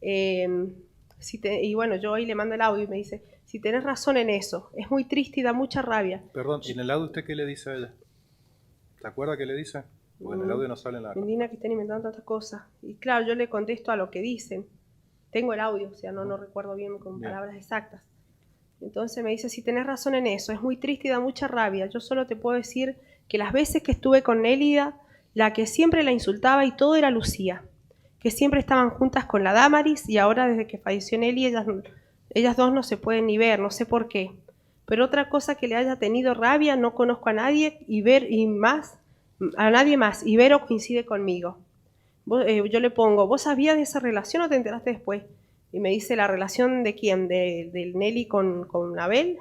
Y bueno, yo ahí le mando el audio y me dice, si tenés razón en eso, es muy triste y da mucha rabia. Perdón, ¿y en el audio usted qué le dice a ella? ¿Se acuerda qué le dice? Porque en el audio no sale nada. Me indigna que estén inventando tantas cosas. Y claro, yo le contesto a lo que dicen. Tengo el audio, o sea, no recuerdo bien con palabras exactas. Entonces me dice, si tenés razón en eso, es muy triste y da mucha rabia. Yo solo te puedo decir que las veces que estuve con Nélida, la que siempre la insultaba y todo era Lucía, que siempre estaban juntas con la Damaris y ahora desde que falleció Nelly, ellas dos no se pueden ni ver, no sé por qué. Pero otra cosa que le haya tenido rabia, no conozco a nadie a nadie más, y Vero coincide conmigo. Yo le pongo, ¿vos sabías de esa relación o te enteraste después? Y me dice, ¿la relación de quién? ¿Del Nelly con Abel?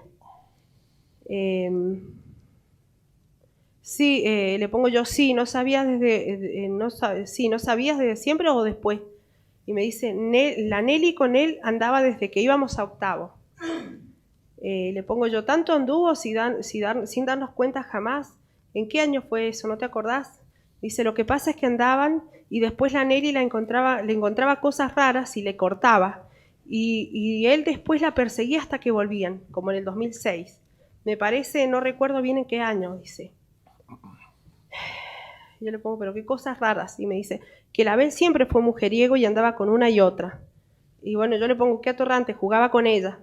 Sí, le pongo yo, sí, ¿no sabías no sabías desde siempre o después? Y me dice, la Nelly con él andaba desde que íbamos a octavo. Le pongo yo, ¿tanto anduvo sin darnos cuenta jamás? ¿En qué año fue eso? ¿No te acordás? Dice, lo que pasa es que andaban y después la Nelly le encontraba cosas raras y le cortaba. y él después la perseguía hasta que volvían, como en el 2006. Me parece, no recuerdo bien en qué año, dice. Yo le pongo, pero qué cosas raras. Y me dice que el Abel siempre fue mujeriego y andaba con una y otra. Y bueno, yo le pongo, qué atorrante, jugaba con ella.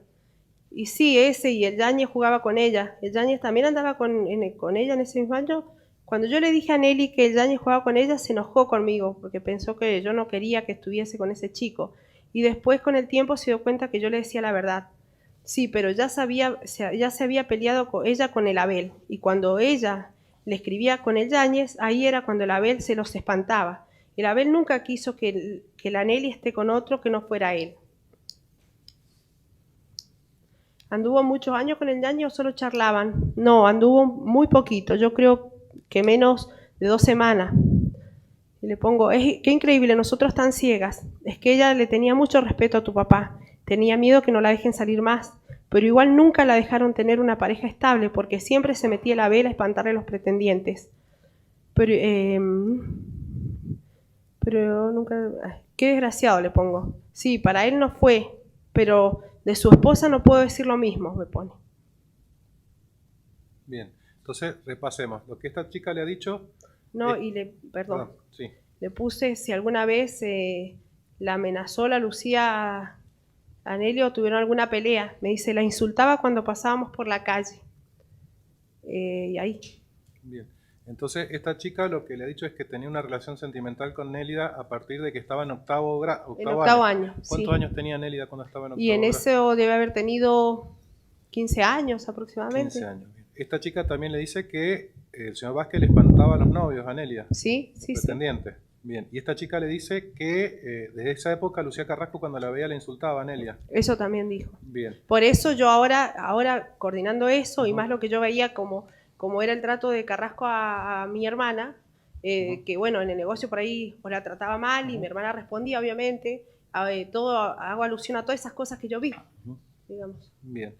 Y sí, ese y el Yáñez jugaba con ella. El Yáñez también andaba con ella en ese mismo año. Cuando yo le dije a Nelly que el Yáñez jugaba con ella, se enojó conmigo, porque pensó que yo no quería que estuviese con ese chico. Y después, con el tiempo, se dio cuenta que yo le decía la verdad. Sí, pero ya se había peleado ella con el Abel. Y cuando ella le escribía con el Yáñez, ahí era cuando el Abel se los espantaba. El Abel nunca quiso que la Nelly esté con otro que no fuera él. ¿Anduvo muchos años con el Yáñez o solo charlaban? No, anduvo muy poquito, yo creo que menos de 2 semanas. Y le pongo, qué increíble, nosotros tan ciegas. Es que ella le tenía mucho respeto a tu papá, tenía miedo que no la dejen salir más, pero igual nunca la dejaron tener una pareja estable porque siempre se metía la vela a espantarle a los pretendientes. Pero nunca... Qué desgraciado, le pongo. Sí, para él no fue, pero de su esposa no puedo decir lo mismo, me pone. Bien, entonces repasemos. Lo que esta chica le ha dicho... No, perdón, sí. le puse si alguna vez la amenazó la Lucía a Nelly o tuvieron alguna pelea. Me dice, la insultaba cuando pasábamos por la calle. Y ahí. Bien. Entonces, esta chica lo que le ha dicho es que tenía una relación sentimental con Nélida a partir de que estaba en octavo año. ¿Cuántos años tenía Nélida cuando estaba en octavo Y en grado? eso debe haber tenido 15 años aproximadamente. 15 años. Bien. Esta chica también le dice que el señor Vázquez le espantaba a los novios a Nélida. Sí. Pretendientes. Bien. Y esta chica le dice que desde esa época Lucía Carrasco cuando la veía le insultaba a Nélida. Eso también dijo. Bien. Por eso yo ahora coordinando eso y más lo que yo veía como era el trato de Carrasco a mi hermana, que bueno, en el negocio por ahí o la trataba mal y mi hermana respondía, obviamente, hago alusión a todas esas cosas que yo vi, digamos. Bien.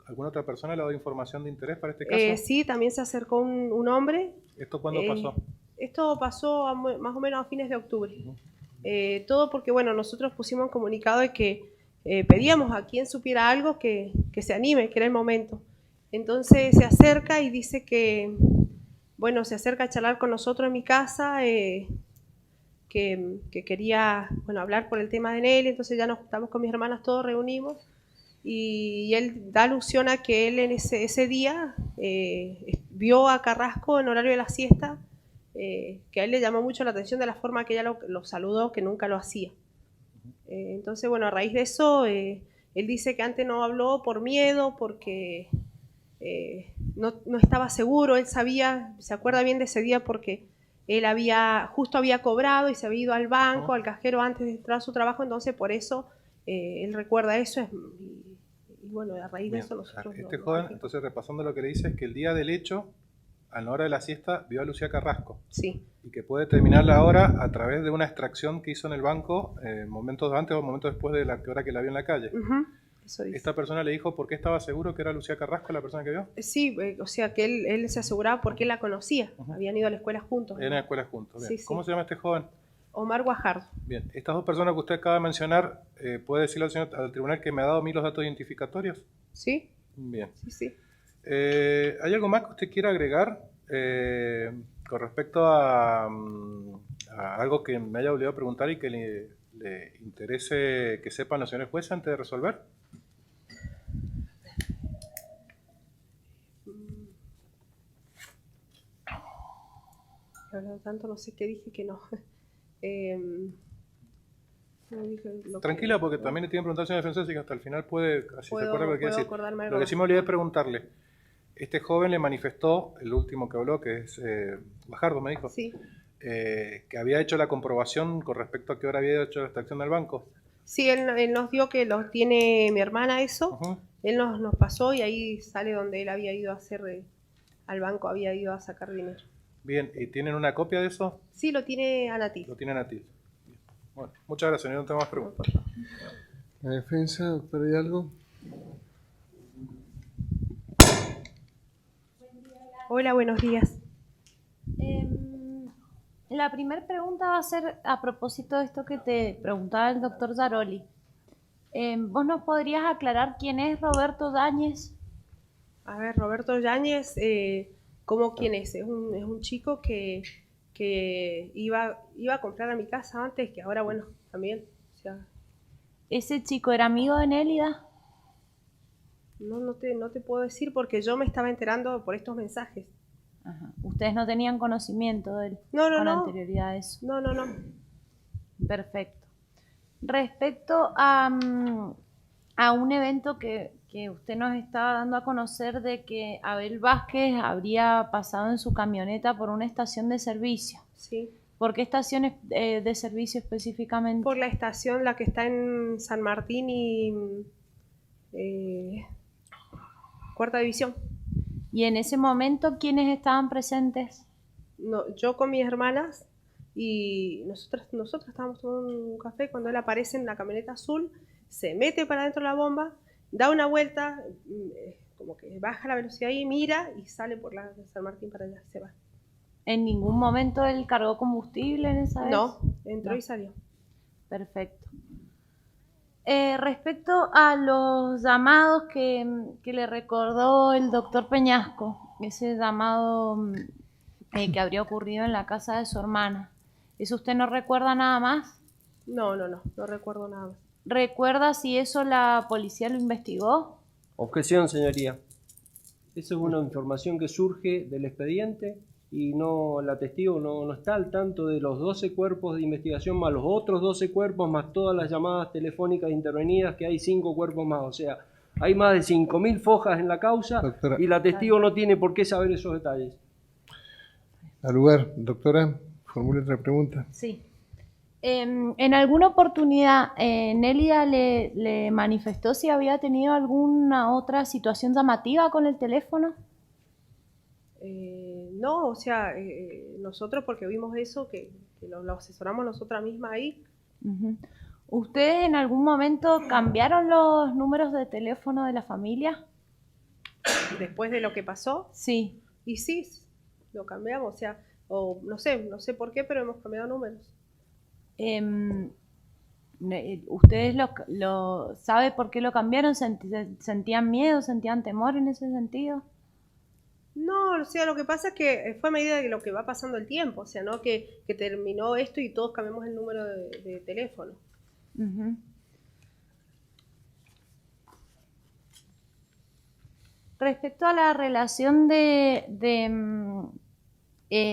¿Alguna otra persona le ha dado información de interés para este caso? Sí, también se acercó un hombre. ¿Esto cuándo pasó? Esto pasó más o menos a fines de octubre. Todo porque, bueno, nosotros pusimos un comunicado de que pedíamos a quien supiera algo que se anime, que era el momento. Entonces se acerca y dice que, bueno, se acerca a charlar con nosotros en mi casa, que quería, bueno, hablar por el tema de Nelly. Entonces ya nos juntamos con mis hermanas, todos reunimos, y él da alusión a que él en ese día vio a Carrasco en horario de la siesta, que a él le llamó mucho la atención de la forma que ella lo saludó, que nunca lo hacía. Entonces, bueno, a raíz de eso, él dice que antes no habló por miedo, porque no estaba seguro. Él sabía, se acuerda bien de ese día porque él justo había cobrado y se había ido al banco, al cajero antes de entrar a su trabajo, entonces por eso él recuerda eso. Y bueno, a raíz de eso nosotros... Este joven, entonces repasando lo que le dice, es que el día del hecho, a la hora de la siesta, vio a Lucía Carrasco. Sí. Y que puede determinar la hora a través de una extracción que hizo en el banco momentos antes o momentos después de la hora que la vio en la calle. Eso dice. ¿Esta persona le dijo por qué estaba seguro que era Lucía Carrasco la persona que vio? Sí, o sea que él se aseguraba porque él la conocía. Habían ido a la escuela juntos. En la escuela juntos. Bien. Sí. ¿Cómo se llama este joven? Omar Guajardo. Bien. Estas dos personas que usted acaba de mencionar, ¿puede decirle al tribunal que me ha dado a mí los datos identificatorios? Sí. Bien. Sí. ¿Hay algo más que usted quiera agregar con respecto a algo que me haya olvidado preguntar y que le interese que sepan los señores jueces antes de resolver? Tanto no sé qué dije que no. Tranquila, porque también le tienen que preguntar al señor defensor, así que hasta el final puede, así se acuerda lo que quiere decir. Lo que sí me olvidé de preguntarle, este joven le manifestó, el último que habló, que es Guajardo, me dijo, sí. Que había hecho la comprobación con respecto a qué hora había hecho la extracción del banco. Sí, él nos dio que los tiene mi hermana eso. Él nos pasó y ahí sale donde él había ido a hacer al banco, había ido a sacar dinero. Bien, ¿y tienen una copia de eso? Sí, lo tiene Anatil. Lo tiene Anatil. Bueno, muchas gracias, no tengo más preguntas. La defensa, doctor, ¿hay algo? Hola, buenos días. La primera pregunta va a ser a propósito de esto que te preguntaba el doctor Zaroli. ¿Vos nos podrías aclarar quién es Roberto Yáñez? A ver, Roberto Yáñez, ¿cómo quién es? Es un chico que iba a comprar a mi casa antes, que ahora, bueno, también. O sea, ¿Ese chico era amigo de Nélida? no te puedo decir porque yo me estaba enterando por estos mensajes. Ajá. ¿Ustedes no tenían conocimiento de él No, con no. anterioridad a eso? No. Perfecto. Respecto a un evento que usted nos estaba dando a conocer de que Abel Vázquez habría pasado en su camioneta por una estación de servicio. Sí. ¿Por qué estaciones de servicio específicamente? Por la estación, la que está en San Martín y Cuarta División. Y en ese momento, ¿quiénes estaban presentes? No, yo con mis hermanas y nosotros estábamos tomando un café cuando él aparece en la camioneta azul, se mete para dentro de la bomba, da una vuelta, como que baja la velocidad y mira y sale por la de San Martín para allá, se va. ¿En ningún momento él cargó combustible en esa vez? No, entró No. y salió. Perfecto. Respecto a los llamados que le recordó el doctor Peñasco, ese llamado que habría ocurrido en la casa de su hermana, ¿eso usted no recuerda nada más? No recuerdo nada más. ¿Recuerda si eso la policía lo investigó? Objeción, señoría. Esa es una información que surge del expediente y la testigo no está al tanto de los 12 cuerpos de investigación más los otros 12 cuerpos más todas las llamadas telefónicas intervenidas, que hay 5 cuerpos más. O sea, hay más de 5.000 fojas en la causa. Doctora. Y la testigo no tiene por qué saber esos detalles. Al lugar, doctora, formule otra pregunta. Sí. En alguna oportunidad, Nélida le manifestó si había tenido alguna otra situación llamativa con el teléfono. No, o sea, nosotros porque vimos eso, que lo asesoramos nosotras mismas ahí. Uh-huh. ¿Ustedes en algún momento cambiaron los números de teléfono de la familia? Después de lo que pasó, Sí. y sí, lo cambiamos, o sea, o no sé por qué, pero hemos cambiado números. ¿Ustedes sabe por qué lo cambiaron? ¿Sentían miedo, sentían temor en ese sentido? No, o sea, lo que pasa es que fue a medida de lo que va pasando el tiempo, o sea, no que terminó esto y todos cambiamos el número de teléfono. Uh-huh. Respecto a la relación de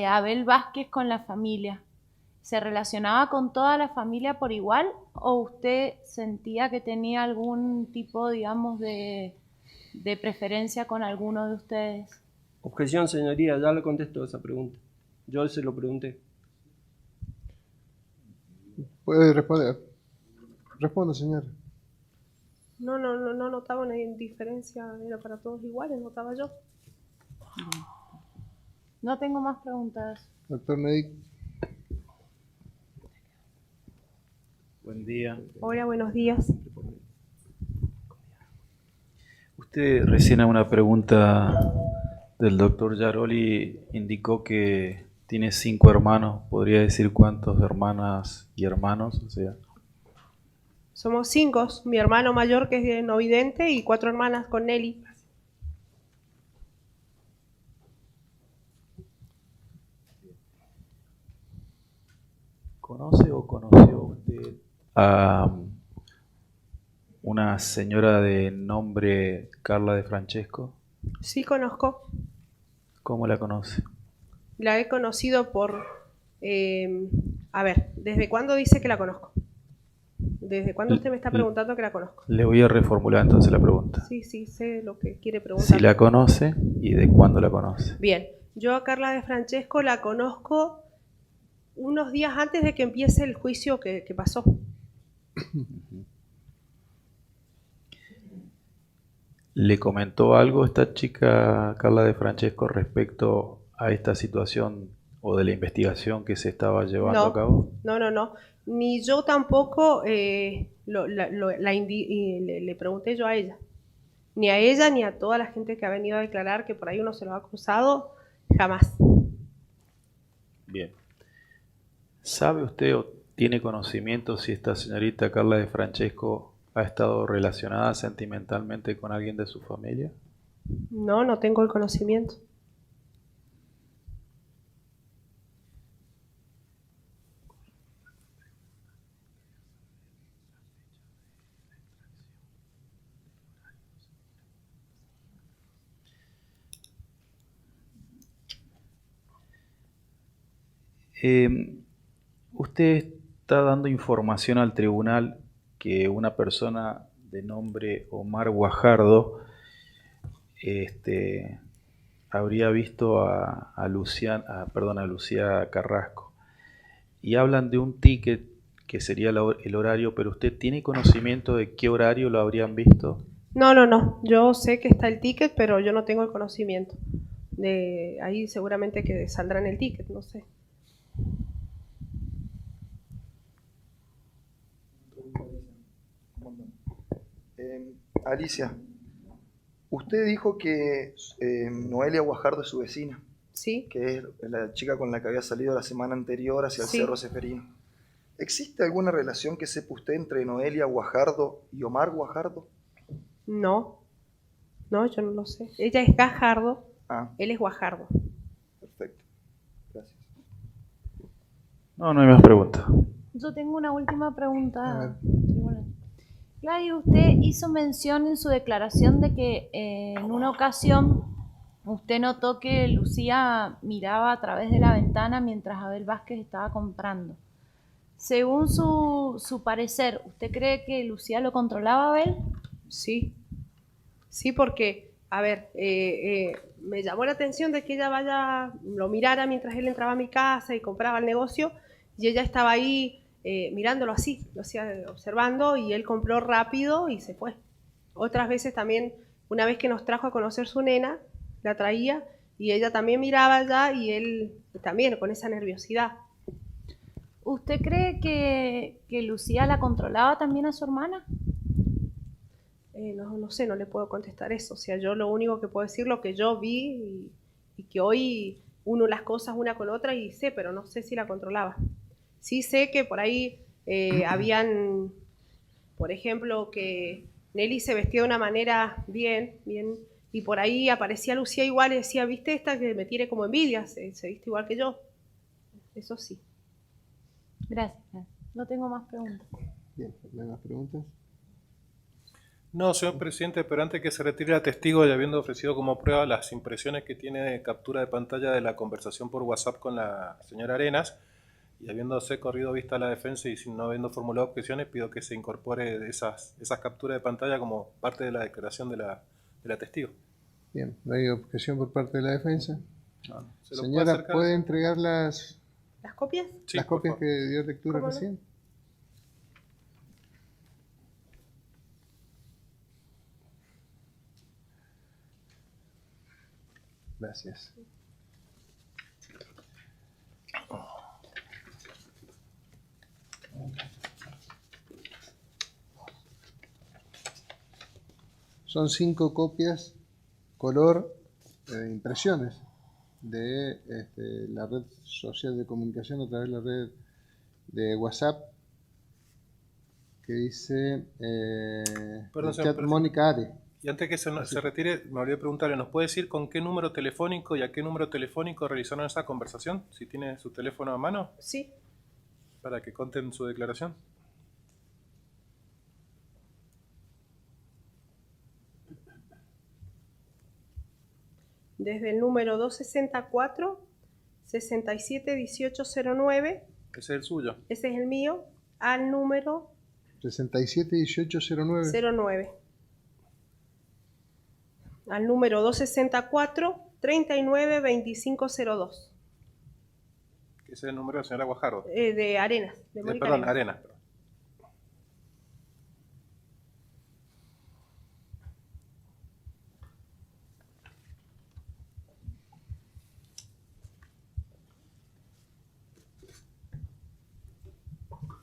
Abel Vázquez con la familia, ¿se relacionaba con toda la familia por igual o usted sentía que tenía algún tipo, digamos, de preferencia con alguno de ustedes? Objeción, señoría, ya le contesto esa pregunta. Yo se lo pregunté. Puede responder. Responda, señor. No notaba una diferencia, era para todos iguales, notaba yo. No tengo más preguntas. Doctor Nedic. Buen día. Hola, buenos días. Usted recién a una pregunta del doctor Yaroli indicó que tiene 5 hermanos. ¿Podría decir cuántos hermanas y hermanos? O sea, Somos 5, mi hermano mayor que es no vidente y 4 hermanas con Nelly. ¿conoce o conoció usted a una señora de nombre Carla de Francesco? Sí, conozco. ¿Cómo la conoce? La he conocido por... a ver, ¿desde cuándo dice que la conozco? ¿Desde cuándo usted me está preguntando que la conozco? Le voy a reformular entonces la pregunta. Sí, sé lo que quiere preguntar. Si la conoce y de cuándo la conoce. Bien, yo a Carla de Francesco la conozco unos días antes de que empiece el juicio que pasó. ¿Le comentó algo esta chica Carla de Francesco respecto a esta situación o de la investigación que se estaba llevando a cabo? No. Ni yo tampoco le pregunté yo a ella. Ni a ella ni a toda la gente que ha venido a declarar que por ahí uno se lo ha acusado, jamás. Bien. ¿Sabe usted o tiene conocimiento si esta señorita Carla de Francesco ¿Ha estado relacionada sentimentalmente con alguien de su familia? No, no tengo el conocimiento. Usted está dando información al tribunal que una persona de nombre Omar Guajardo habría visto a Lucía Carrasco. Y hablan de un ticket que sería el horario, pero ¿usted tiene conocimiento de qué horario lo habrían visto? No. Yo sé que está el ticket, pero yo no tengo el conocimiento. De ahí seguramente que saldrá en el ticket, no sé. Alicia, usted dijo que Noelia Guajardo es su vecina, Sí, que es la chica con la que había salido la semana anterior hacia el Sí. Cerro Ceferino. ¿Existe alguna relación que sepa usted entre Noelia Guajardo y Omar Guajardo? no, yo no lo sé. Ella es Gajardo, Ah, él es Guajardo. perfecto. Gracias. No hay más preguntas. Yo tengo una última A ver. pregunta. Tribunal. Gladys, usted hizo mención en su declaración de que en una ocasión usted notó que Lucía miraba a través de la ventana mientras Abel Vázquez estaba comprando. Según su parecer, ¿usted cree que Lucía lo controlaba a Abel? Sí, porque, a ver, me llamó la atención de que ella lo mirara mientras él entraba a mi casa y compraba el negocio, y ella estaba ahí mirándolo así, lo hacía observando, y él compró rápido y se fue. Otras veces también, una vez que nos trajo a conocer su nena, la traía, y ella también miraba allá, y él también con esa nerviosidad. ¿Usted cree que Lucía la controlaba también a su hermana? No sé, no le puedo contestar eso. O sea, yo lo único que puedo decir lo que yo vi y que hoy uno las cosas una con otra y sé, pero no sé si la controlaba. Sí sé que por ahí habían, por ejemplo, que Nelly se vestía de una manera bien, y por ahí aparecía Lucía igual y decía, ¿viste esta que me tiene como envidia? Se viste igual que yo. Eso sí. Gracias. No tengo más preguntas. Bien, ¿no hay más preguntas? No, señor presidente, pero antes que se retire la testigo y habiendo ofrecido como prueba las impresiones que tiene de captura de pantalla de la conversación por WhatsApp con la señora Arenas, y habiéndose corrido vista a la defensa y no habiendo formulado objeciones, pido que se incorpore esas capturas de pantalla como parte de la declaración de la testigo. Bien, no hay objeción por parte de la defensa. No, ¿se lo puede Señora, acercar? ¿puede entregar las ¿Las copias? Sí, las por copias favor. que dio lectura ¿Cómo no? recién? Gracias. Son 5 copias color impresiones de la red social de comunicación a través de la red de WhatsApp que dice Perdón, el señor chat presidente. Mónica Are. Y antes que se retire, me olvidé preguntarle, ¿nos puede decir con qué número telefónico y a qué número telefónico realizaron esa conversación? Si tiene su teléfono a mano, Sí. para que conten su declaración. Desde el número 264 67 1809, Ese es el suyo. ese es el mío, al número 671809. 09. Al número 264 39 2502. Ese es el número de la señora Guajardo. De Arenas, de Mónica Perdón, Arenas. Arenas. Perdón.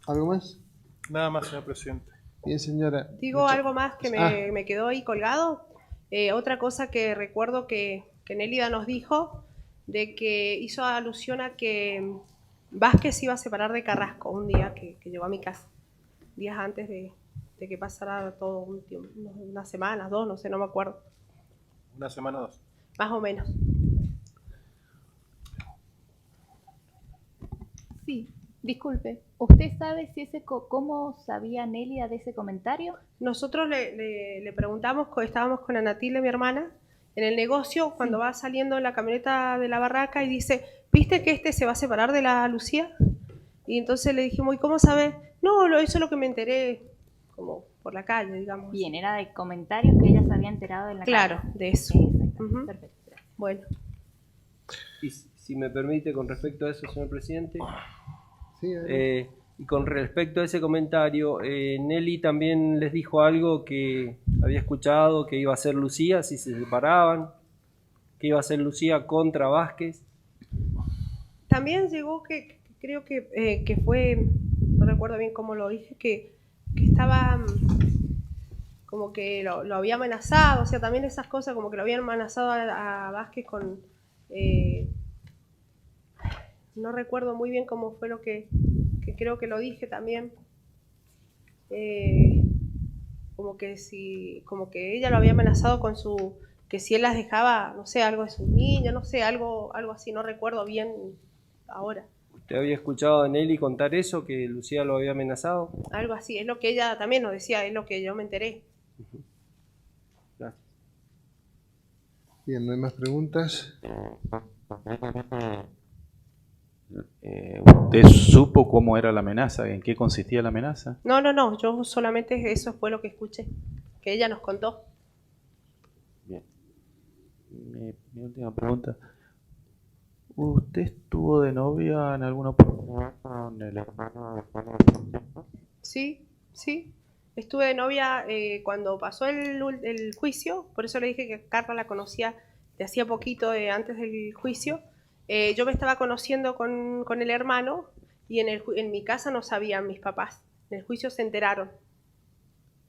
¿Algo más? Nada más, señor presidente. Bien, señora. Digo Muchas- algo más que me quedó ahí colgado. Otra cosa que recuerdo que Nélida nos dijo, de que hizo alusión a que Vázquez se iba a separar de Carrasco un día que llegó a mi casa, días antes de que pasara todo un tiempo, unas semanas, 2, no sé, no me acuerdo. Una semana o 2. Más o menos. Sí, disculpe. ¿Usted sabe si cómo sabía Nélida de ese comentario? Nosotros le preguntamos, estábamos con Anatilde, mi hermana, en el negocio, cuando va saliendo en la camioneta de la barraca y dice, ¿viste que este se va a separar de la Lucía? Y entonces le dijimos, ¿y cómo sabes? No, eso es lo que me enteré, como por la calle, digamos. Bien, era de comentarios que ella se había enterado en la Claro, calle. de eso. Exacto, Ujú. perfecto. Gracias. Bueno. Y si me permite, con respecto a eso, señor presidente, Sí, adelante. y con respecto a ese comentario, Nelly también les dijo algo que había escuchado, que iba a ser Lucía si se separaban, que iba a ser Lucía contra Vázquez. También llegó que creo que fue, no recuerdo bien cómo lo dije, que estaba como que lo había amenazado, o sea, también esas cosas como que lo habían amenazado a Vázquez con... no recuerdo muy bien cómo fue lo que creo que lo dije también. Como que ella lo había amenazado con que si él las dejaba, no sé, algo de sus niños, no sé, algo así, no recuerdo bien ahora. ¿Usted había escuchado a Nelly contar eso, que Lucía lo había amenazado? Algo así, es lo que ella también nos decía, es lo que yo me enteré. Gracias. Bien, no hay más preguntas. ¿Usted supo cómo era la amenaza? ¿En qué consistía la amenaza? No, yo solamente eso fue lo que escuché, que ella nos contó. Bien. Mi última pregunta. ¿Usted estuvo de novia en alguna oportunidad con el hermano de Juana de Francisco? Sí. Estuve de novia cuando pasó el juicio, por eso le dije que Carla la conocía de hacía poquito, antes del juicio. Yo me estaba conociendo con el hermano y en mi casa no sabían mis papás. En el juicio se enteraron.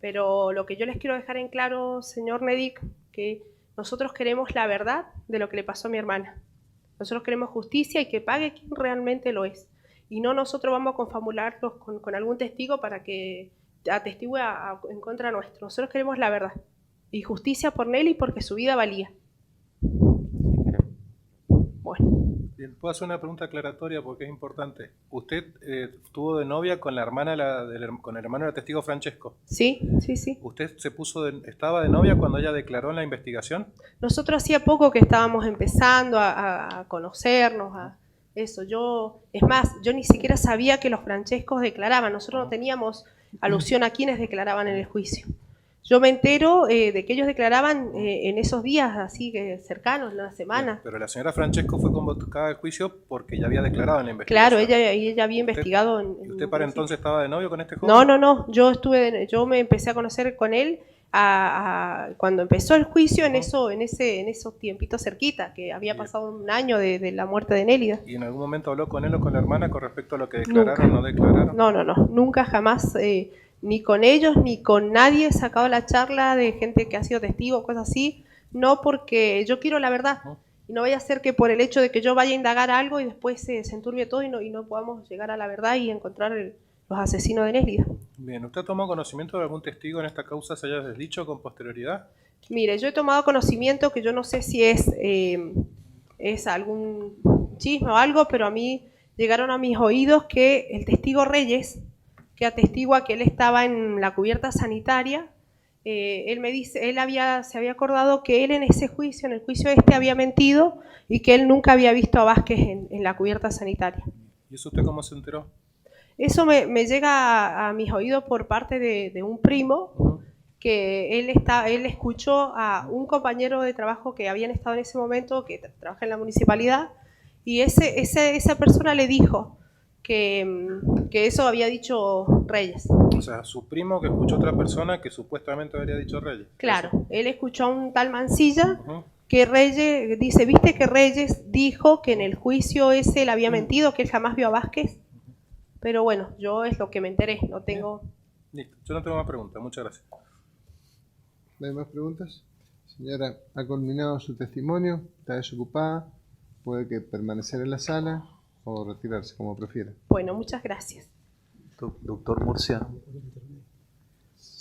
Pero lo que yo les quiero dejar en claro, señor Nedic, que nosotros queremos la verdad de lo que le pasó a mi hermana. Nosotros queremos justicia y que pague quien realmente lo es. Y no nosotros vamos a confabularlos con algún testigo para que atestigue en contra nuestro. Nosotros queremos la verdad. Y justicia por Nelly porque su vida valía. Bueno. Bien, puedo hacer una pregunta aclaratoria porque es importante. ¿Usted estuvo de novia con la hermana con el hermano del testigo Francesco? Sí. ¿Usted estaba de novia cuando ella declaró en la investigación? Nosotros hacía poco que estábamos empezando a conocernos, a eso. Es más, yo ni siquiera sabía que los Francescos declaraban. Nosotros no teníamos alusión a quienes declaraban en el juicio. Yo me entero de que ellos declaraban en esos días así que cercanos, una semana. Bien, pero la señora Francesco fue convocada al juicio porque ya había declarado en la investigación. Claro, ella había investigado. ¿Y usted para entonces estaba de novio con este joven? No. Yo me empecé a conocer con él cuando empezó el juicio, en esos tiempitos cerquita, que había pasado un año de la muerte de Nélida. ¿Y en algún momento habló con él o con la hermana con respecto a lo que declararon o no declararon? No, nunca jamás, ni con ellos, ni con nadie he sacado la charla de gente que ha sido testigo, cosas así. No, porque yo quiero la verdad. Y no vaya a ser que por el hecho de que yo vaya a indagar algo y después se enturbie todo y no podamos llegar a la verdad y encontrar los asesinos de Nélida. Bien, ¿usted tomó conocimiento de algún testigo en esta causa se haya desdicho con posterioridad? Mire, yo he tomado conocimiento que yo no sé si es algún chisme o algo, pero a mí llegaron a mis oídos que el testigo Reyes, que atestigua que él estaba en la cubierta sanitaria, él me dice, se había acordado que él en ese juicio, en el juicio había mentido y que él nunca había visto a Vázquez en la cubierta sanitaria. ¿Y eso usted cómo se enteró? Eso me llega a mis oídos por parte de un primo, que él escuchó a un compañero de trabajo que habían estado en ese momento, que trabaja en la municipalidad, y esa persona le dijo que eso había dicho Reyes. O sea, su primo que escuchó a otra persona que supuestamente habría dicho Reyes. Claro, él escuchó a un tal Mancilla que Reyes, dice, ¿viste que Reyes dijo que en el juicio ese él había mentido, que él jamás vio a Vázquez? Pero bueno, yo es lo que me enteré, no tengo... Listo, yo no tengo más preguntas, muchas gracias. ¿No hay más preguntas? Señora, ha culminado su testimonio, está desocupada, puede que permanecer en la sala o retirarse, como prefiera. Bueno, muchas gracias. Doctor Murcia.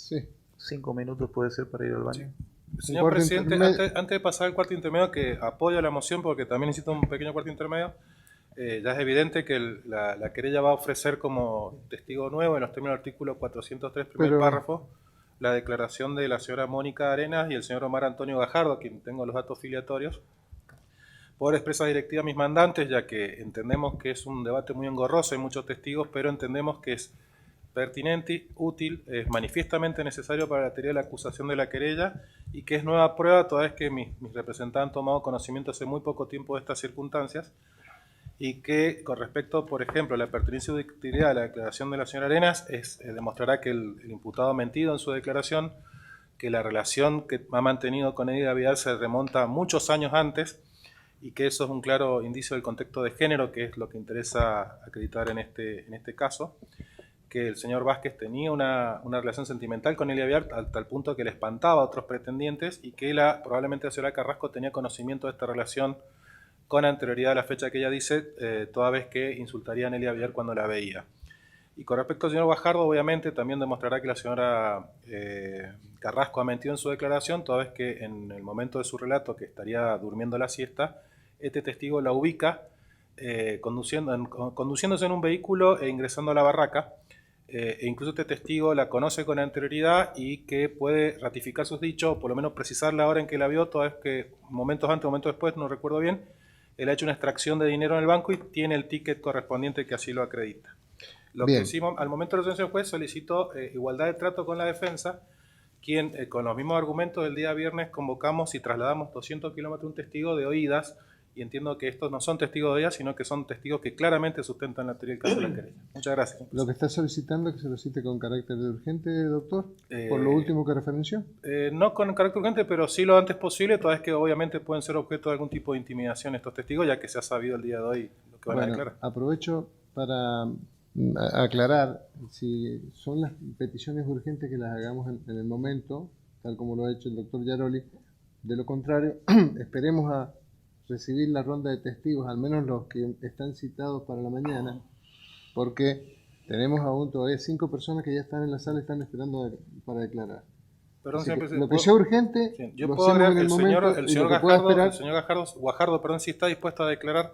Sí. 5 minutos puede ser para ir al baño. Señor cuarto presidente, intermedio. antes de pasar al cuarto intermedio, que apoyo la moción porque también necesito un pequeño cuarto intermedio, ya es evidente que la querella va a ofrecer como testigo nuevo en los términos del artículo 403, primer Pero- párrafo, la declaración de la señora Mónica Arenas y el señor Omar Antonio Gajardo, a quien tengo los datos filiatorios, por expresa directiva a mis mandantes, ya que entendemos que es un debate muy engorroso, hay muchos testigos, pero entendemos que es pertinente, útil, es manifiestamente necesario para la teoría de la acusación de la querella y que es nueva prueba toda vez que mis representantes han tomado conocimiento hace muy poco tiempo de estas circunstancias y que con respecto, por ejemplo, a la pertinencia y utilidad de la declaración de la señora Arenas, demostrará que el imputado ha mentido en su declaración, que la relación que ha mantenido con Elia Vidal se remonta muchos años antes y que eso es un claro indicio del contexto de género, que es lo que interesa acreditar en este caso, que el señor Vázquez tenía una relación sentimental con Elia Vidal al tal punto que le espantaba a otros pretendientes y que probablemente la señora Carrasco tenía conocimiento de esta relación con anterioridad a la fecha que ella dice, toda vez que insultaría a Elia Vidal cuando la veía. Y con respecto al señor Guajardo, obviamente también demostrará que la señora Carrasco ha mentido en su declaración, toda vez que en el momento de su relato, que estaría durmiendo la siesta, este testigo la ubica conduciéndose en un vehículo e ingresando a la barraca, e incluso este testigo la conoce con anterioridad y que puede ratificar sus dichos, o por lo menos precisar la hora en que la vio, toda vez que momentos antes, momentos después, no recuerdo bien, él ha hecho una extracción de dinero en el banco y tiene el ticket correspondiente que así lo acredita. Lo Bien. que hicimos, al momento de la ausencia del juez, solicitó igualdad de trato con la defensa, quien con los mismos argumentos del día viernes convocamos y trasladamos 200 kilómetros un testigo de oídas, y entiendo que estos no son testigos de oídas, sino que son testigos que claramente sustentan la teoría del caso de la querella. Muchas gracias. Lo que está solicitando es que se lo cite con carácter de urgente, doctor, por lo último que referenció. No con carácter urgente, pero sí lo antes posible, toda vez que obviamente pueden ser objeto de algún tipo de intimidación estos testigos, ya que se ha sabido el día de hoy lo que van a Bueno, declarar. aprovecho para aclarar si son las peticiones urgentes que las hagamos en el momento, tal como lo ha hecho el doctor Yaroli. De lo contrario, esperemos a recibir la ronda de testigos, al menos los que están citados para la mañana, porque tenemos aún todavía 5 personas que ya están en la sala y están esperando para declarar. Perdón, Así señor que presidente, lo que sea urgente, sí, yo lo puedo hacemos agregar en que el momento, el y señor lo que pueda Guajardo, perdón, si está dispuesto a declarar.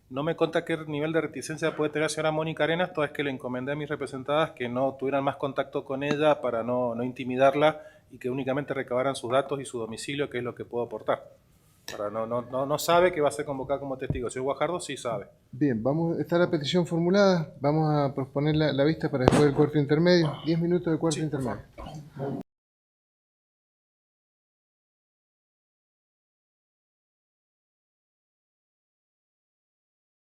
No me consta qué nivel de reticencia puede tener la señora Mónica Arenas, toda vez que le encomendé a mis representadas que no tuvieran más contacto con ella para no intimidarla y que únicamente recabaran sus datos y su domicilio, que es lo que puedo aportar. Para no sabe que va a ser convocada como testigo. El señor Guajardo sí sabe. Bien, está la petición formulada, vamos a posponer la vista para después del cuarto intermedio, 10 minutos de cuarto intermedio.